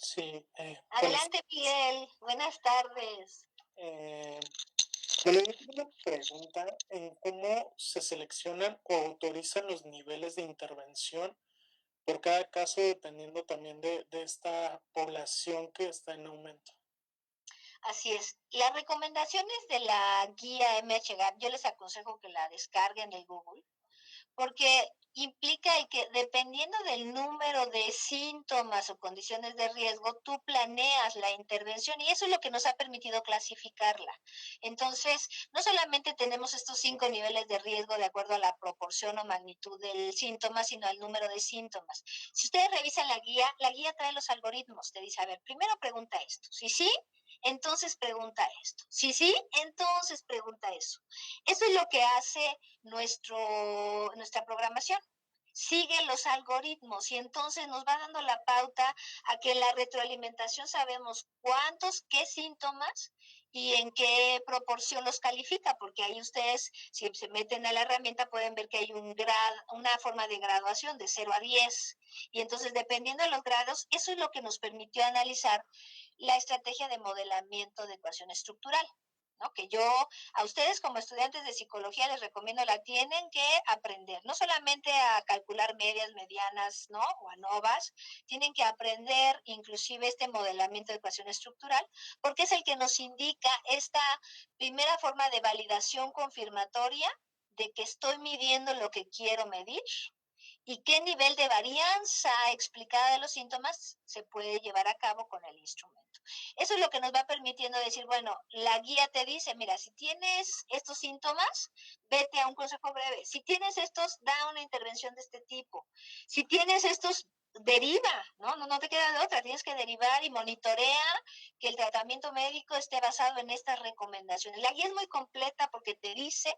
Sí, Adelante, Miguel. Buenas tardes. Bueno, yo tengo una pregunta en cómo se seleccionan o autorizan los niveles de intervención por cada caso, dependiendo también de esta población que está en aumento. Así es. Las recomendaciones de la guía MHGAP, yo les aconsejo que la descarguen de Google, porque implica el que dependiendo del número de síntomas o condiciones de riesgo, tú planeas la intervención y eso es lo que nos ha permitido clasificarla. Entonces, no solamente tenemos estos 5 niveles de riesgo de acuerdo a la proporción o magnitud del síntoma, sino al número de síntomas. Si ustedes revisan la guía trae los algoritmos, te dice, a ver, primero pregunta esto, si sí, entonces pregunta esto, si sí, entonces pregunta eso. Eso es lo que hace nuestra programación. Sigue los algoritmos y entonces nos va dando la pauta a que en la retroalimentación sabemos cuántos, qué síntomas y en qué proporción los califica, porque ahí ustedes, si se meten a la herramienta, pueden ver que hay una forma de graduación de 0 a 10. Y entonces, dependiendo de los grados, eso es lo que nos permitió analizar la estrategia de modelamiento de ecuación estructural. ¿No? Que yo a ustedes como estudiantes de psicología les recomiendo, la tienen que aprender, no solamente a calcular medias, medianas, ¿no? O ANOVAs, tienen que aprender inclusive este modelamiento de ecuación estructural, porque es el que nos indica esta primera forma de validación confirmatoria de que estoy midiendo lo que quiero medir y qué nivel de varianza explicada de los síntomas se puede llevar a cabo con el instrumento. Eso es lo que nos va permitiendo decir, bueno, la guía te dice, mira, si tienes estos síntomas, vete a un consejo breve. Si tienes estos, da una intervención de este tipo. Si tienes estos, deriva, no te queda de otra, tienes que derivar y monitorea que el tratamiento médico esté basado en estas recomendaciones. La guía es muy completa porque te dice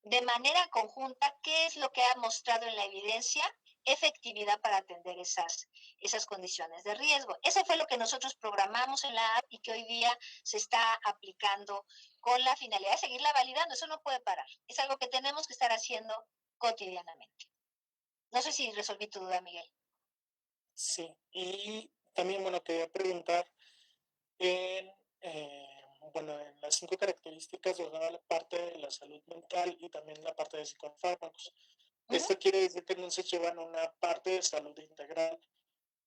de manera conjunta qué es lo que ha mostrado en la evidencia efectividad para atender esas condiciones de riesgo. Eso fue lo que nosotros programamos en la app y que hoy día se está aplicando con la finalidad de seguirla validando. Eso no puede parar. Es algo que tenemos que estar haciendo cotidianamente. No sé si resolví tu duda, Miguel. Sí, y también, bueno, quería preguntar en, bueno, en las 5 características de la parte de la salud mental y también la parte de psicofármacos. Esto quiere decir que no se llevan una parte de salud integral,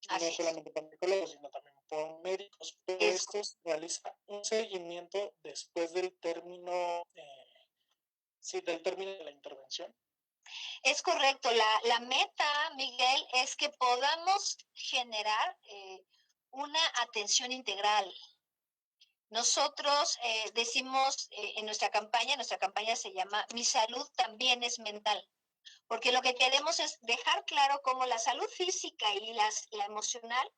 no solamente por psicólogos, sino también por médicos, pero esto realiza un seguimiento después del término, del término de la intervención. Es correcto. La meta, Miguel, es que podamos generar una atención integral. Nosotros decimos en nuestra campaña se llama Mi salud también es mental, porque lo que queremos es dejar claro cómo la salud física y la emocional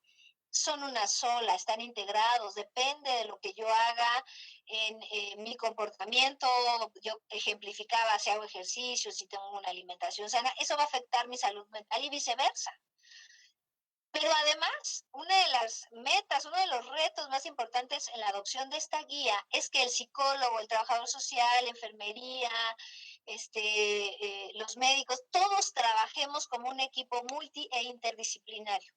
son una sola, están integrados, depende de lo que yo haga en mi comportamiento. Yo ejemplificaba si hago ejercicio, si tengo una alimentación sana, eso va a afectar mi salud mental y viceversa. Pero además, una de las metas, uno de los retos más importantes en la adopción de esta guía es que el psicólogo, el trabajador social, enfermería, los médicos, todos trabajemos como un equipo multi e interdisciplinario.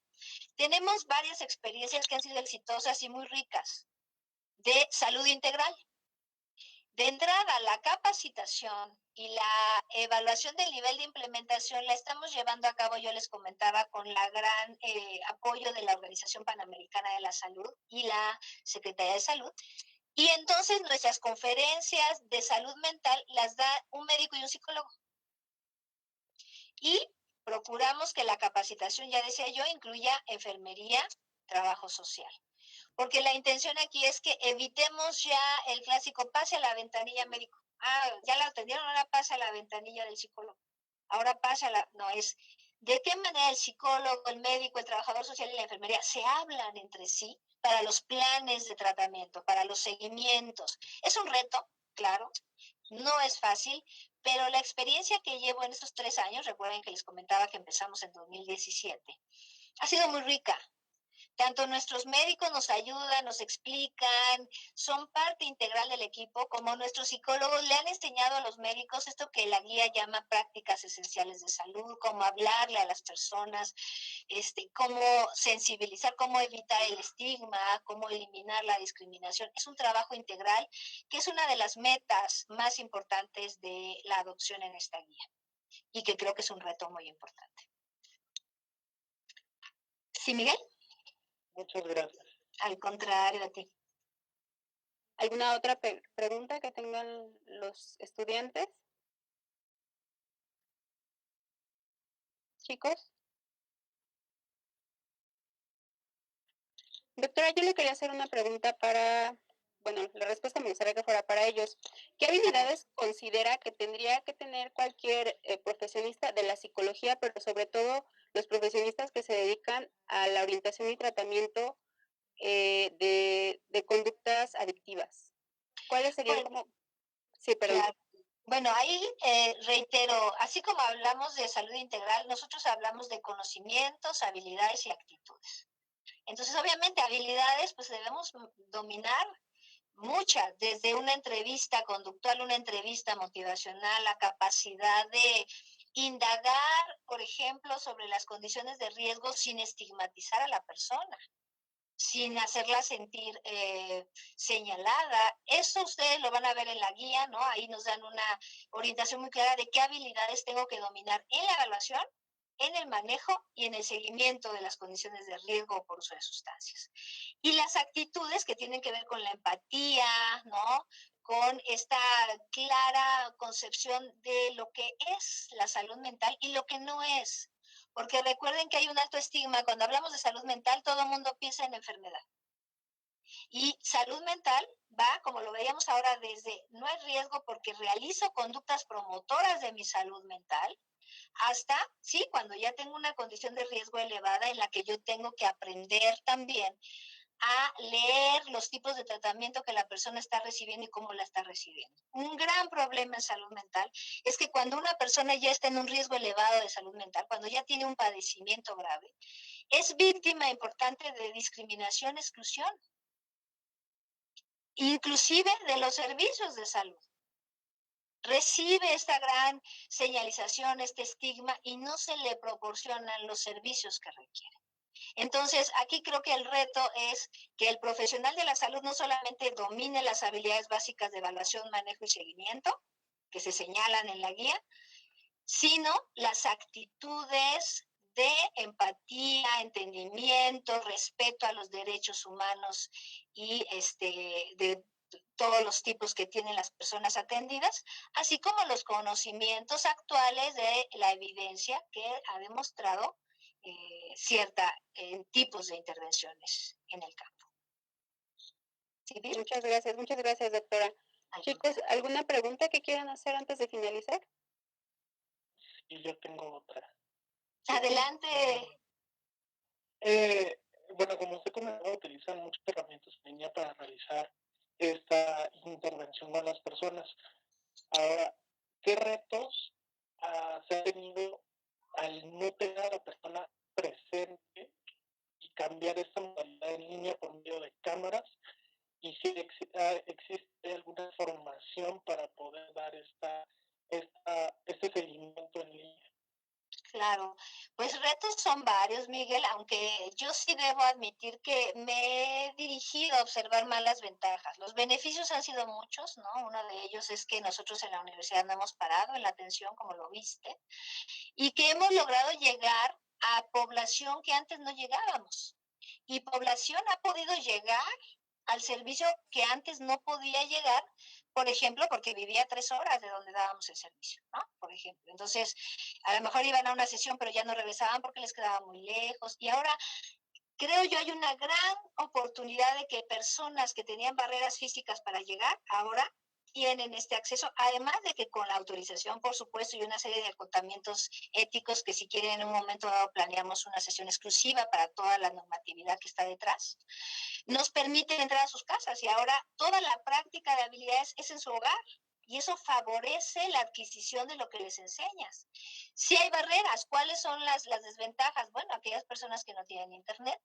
Tenemos varias experiencias que han sido exitosas y muy ricas de salud integral. De entrada, la capacitación y la evaluación del nivel de implementación la estamos llevando a cabo, yo les comentaba, con la gran apoyo de la Organización Panamericana de la Salud y la Secretaría de Salud. Y entonces nuestras conferencias de salud mental las da un médico y un psicólogo. Y procuramos que la capacitación, ya decía yo, incluya enfermería, trabajo social. Porque la intención aquí es que evitemos ya el clásico pase a la ventanilla médico. Ya la atendieron, ahora pasa a la ventanilla del psicólogo. Ahora pasa a la... No, es de qué manera el psicólogo, el médico, el trabajador social y la enfermería se hablan entre sí para los planes de tratamiento, para los seguimientos. Es un reto, claro, no es fácil, pero la experiencia que llevo en estos 3 años, recuerden que les comentaba que empezamos en 2017, ha sido muy rica. Tanto nuestros médicos nos ayudan, nos explican, son parte integral del equipo, como nuestros psicólogos le han enseñado a los médicos esto que la guía llama prácticas esenciales de salud, cómo hablarle a las personas, cómo sensibilizar, cómo evitar el estigma, cómo eliminar la discriminación. Es un trabajo integral que es una de las metas más importantes de la adopción en esta guía y que creo que es un reto muy importante. ¿Sí, Miguel? Muchas gracias. Al contrario, a ti. ¿Alguna otra pregunta que tengan los estudiantes? Chicos. Doctora, yo le quería hacer una pregunta para, bueno, la respuesta me gustaría que fuera para ellos. ¿Qué habilidades considera que tendría que tener cualquier profesionista de la psicología, pero sobre todo los profesionistas que se dedican a la orientación y tratamiento de conductas adictivas? ¿Cuáles serían como...? Sí, perdón. Claro. Bueno, ahí reitero, así como hablamos de salud integral, nosotros hablamos de conocimientos, habilidades y actitudes. Entonces, obviamente, habilidades, pues debemos dominar muchas, desde una entrevista conductual, una entrevista motivacional, la capacidad de indagar, por ejemplo, sobre las condiciones de riesgo sin estigmatizar a la persona, sin hacerla sentir señalada. Eso ustedes lo van a ver en la guía, ¿no? Ahí nos dan una orientación muy clara de qué habilidades tengo que dominar en la evaluación, en el manejo y en el seguimiento de las condiciones de riesgo por uso de sustancias. Y las actitudes que tienen que ver con la empatía, ¿no? Con esta clara concepción de lo que es la salud mental y lo que no es. porque recuerden que hay un alto estigma. Cuando hablamos de salud mental, todo el mundo piensa en enfermedad. Y salud mental va, como lo veíamos ahora, desde no hay riesgo porque realizo conductas promotoras de mi salud mental, hasta, sí, cuando ya tengo una condición de riesgo elevada en la que yo tengo que aprender también a leer los tipos de tratamiento que la persona está recibiendo y cómo la está recibiendo. Un gran problema en salud mental es que cuando una persona ya está en un riesgo elevado de salud mental, cuando ya tiene un padecimiento grave, es víctima importante de discriminación, exclusión, inclusive de los servicios de salud. Recibe esta gran señalización, este estigma, y no se le proporcionan los servicios que requiere. Entonces, aquí creo que el reto es que el profesional de la salud no solamente domine las habilidades básicas de evaluación, manejo y seguimiento, que se señalan en la guía, sino las actitudes de empatía, entendimiento, respeto a los derechos humanos y de todos los tipos que tienen las personas atendidas, así como los conocimientos actuales de la evidencia que ha demostrado cierta tipos de intervenciones en el campo. ¿Sí? Muchas gracias, doctora. Chicos, ¿alguna pregunta que quieran hacer antes de finalizar? Y yo tengo otra. Adelante. Bueno, como usted comentaba, utilizan muchas herramientas en línea para realizar esta intervención con las personas. Ahora, ¿qué retos se ha tenido al no tener a la persona presente y cambiar esta modalidad en línea por medio de cámaras? Y si existe alguna formación para poder dar este seguimiento en línea. Claro, pues retos son varios, Miguel, aunque yo sí debo admitir que me he dirigido a observar más las ventajas. Los beneficios han sido muchos, ¿no? Uno de ellos es que nosotros en la universidad no hemos parado en la atención, como lo viste, y que hemos logrado llegar a población que antes no llegábamos. Y población ha podido llegar al servicio que antes no podía llegar, por ejemplo, porque vivía a 3 horas de donde dábamos el servicio, ¿no? Por ejemplo. Entonces, a lo mejor iban a una sesión, pero ya no regresaban porque les quedaba muy lejos. Y ahora creo yo hay una gran oportunidad de que personas que tenían barreras físicas para llegar, ahora tienen este acceso, además de que con la autorización, por supuesto, y una serie de acotamientos éticos que si quieren en un momento dado planeamos una sesión exclusiva para toda la normatividad que está detrás, nos permiten entrar a sus casas y ahora toda la práctica de habilidades es en su hogar. Y eso favorece la adquisición de lo que les enseñas. Si hay barreras, ¿cuáles son las desventajas? Bueno, aquellas personas que no tienen internet,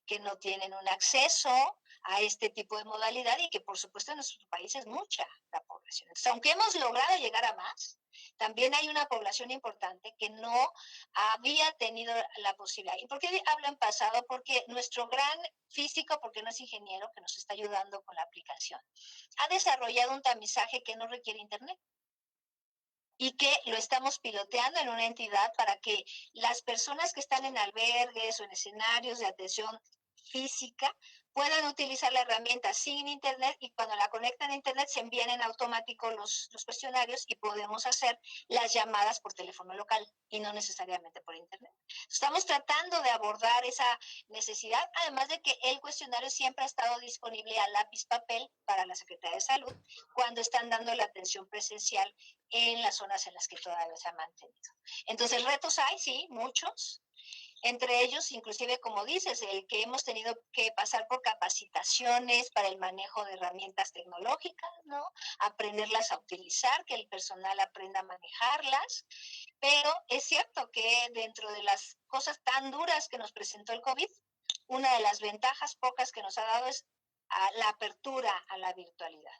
que no tienen un acceso a este tipo de modalidad y que por supuesto en nuestro país es mucha la población. Entonces, aunque hemos logrado llegar a más, también hay una población importante que no había tenido la posibilidad. ¿Y por qué hablo en pasado? Porque nuestro gran físico, porque no es ingeniero, que nos está ayudando con la aplicación, ha desarrollado un tamizaje que no requiere internet y que lo estamos piloteando en una entidad para que las personas que están en albergues o en escenarios de atención física puedan utilizar la herramienta sin internet y cuando la conectan a internet se envían en automático los cuestionarios y podemos hacer las llamadas por teléfono local y no necesariamente por internet. Estamos tratando de abordar esa necesidad, además de que el cuestionario siempre ha estado disponible a lápiz papel para la Secretaría de Salud cuando están dando la atención presencial en las zonas en las que todavía se ha mantenido. Entonces, retos hay, sí, muchos. Entre ellos, inclusive, como dices, el que hemos tenido que pasar por capacitaciones para el manejo de herramientas tecnológicas, ¿no? Aprenderlas a utilizar, que el personal aprenda a manejarlas. Pero es cierto que dentro de las cosas tan duras que nos presentó el COVID, una de las ventajas pocas que nos ha dado es la apertura a la virtualidad.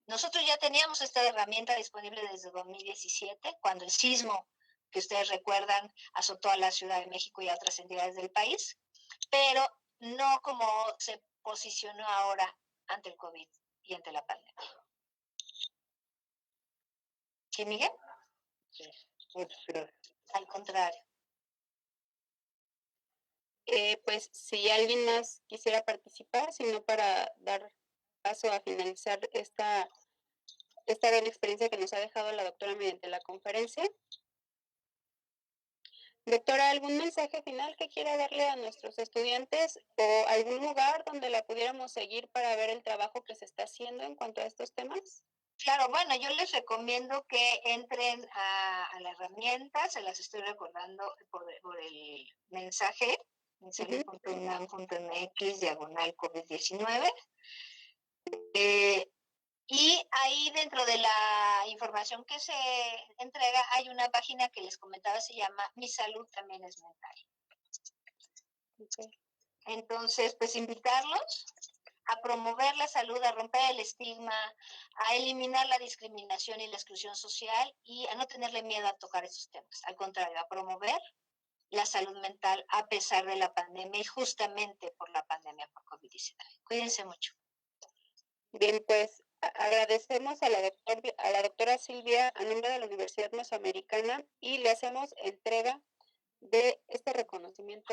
Nosotros ya teníamos esta herramienta disponible desde 2017, cuando el sismo, que ustedes recuerdan, azotó a la Ciudad de México y a otras entidades del país, pero no como se posicionó ahora ante el COVID y ante la pandemia. ¿Sí, Miguel? Sí, muchas gracias. Al contrario. Pues si alguien más quisiera participar, sino para dar paso a finalizar esta gran experiencia que nos ha dejado la doctora mediante la conferencia. Doctora, ¿algún mensaje final que quiera darle a nuestros estudiantes o algún lugar donde la pudiéramos seguir para ver el trabajo que se está haciendo en cuanto a estos temas? Claro, bueno, yo les recomiendo que entren a la herramienta, se las estoy recordando por el mensaje, mensaje.unam.mx/COVID-19. Y ahí dentro de la información que se entrega hay una página que les comentaba, se llama Mi Salud También es Mental. Okay. Entonces, pues invitarlos a promover la salud, a romper el estigma, a eliminar la discriminación y la exclusión social y a no tenerle miedo a tocar esos temas. Al contrario, a promover la salud mental a pesar de la pandemia y justamente por la pandemia por COVID-19. Cuídense mucho. Bien, pues agradecemos a la doctora Silvia a nombre de la Universidad Mesoamericana y le hacemos entrega de este reconocimiento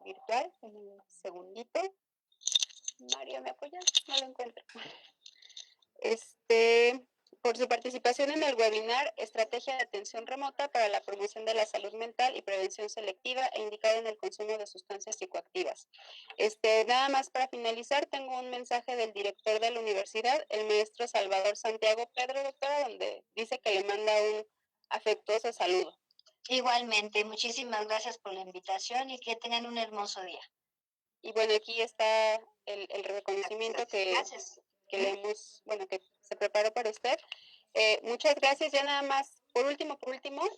virtual. Un segundito. Mario, ¿me apoyas? No lo encuentro. Por su participación en el webinar Estrategia de Atención Remota para la Promoción de la Salud Mental y Prevención Selectiva e indicada en el consumo de sustancias psicoactivas. Nada más para finalizar, tengo un mensaje del director de la universidad, el maestro Salvador Santiago Pedro, doctora, donde dice que le manda un afectuoso saludo. Igualmente, muchísimas gracias por la invitación y que tengan un hermoso día. Y bueno, aquí está el reconocimiento Gracias. que le hemos, bueno, que se preparó para usted. Muchas gracias. Ya nada más, por último,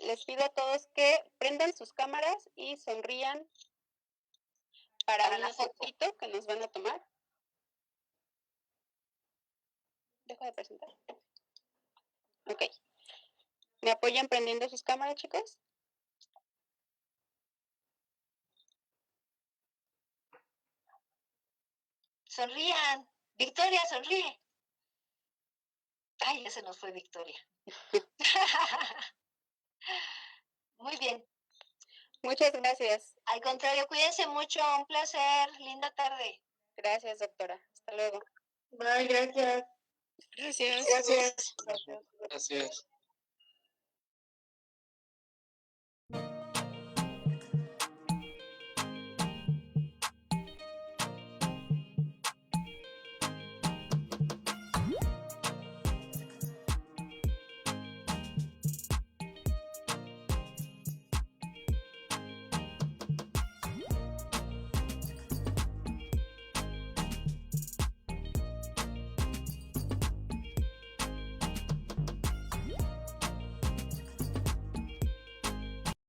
les pido a todos que prendan sus cámaras y sonrían para una fotito que nos van a tomar. Dejo de presentar. Ok. ¿Me apoyan prendiendo sus cámaras, chicos? Sonrían. Victoria, sonríe. Ay, ya se nos fue Victoria. Muy bien. Muchas gracias. Al contrario, cuídense mucho. Un placer. Linda tarde. Gracias, doctora. Hasta luego. Bye, gracias. Gracias. Gracias. Gracias.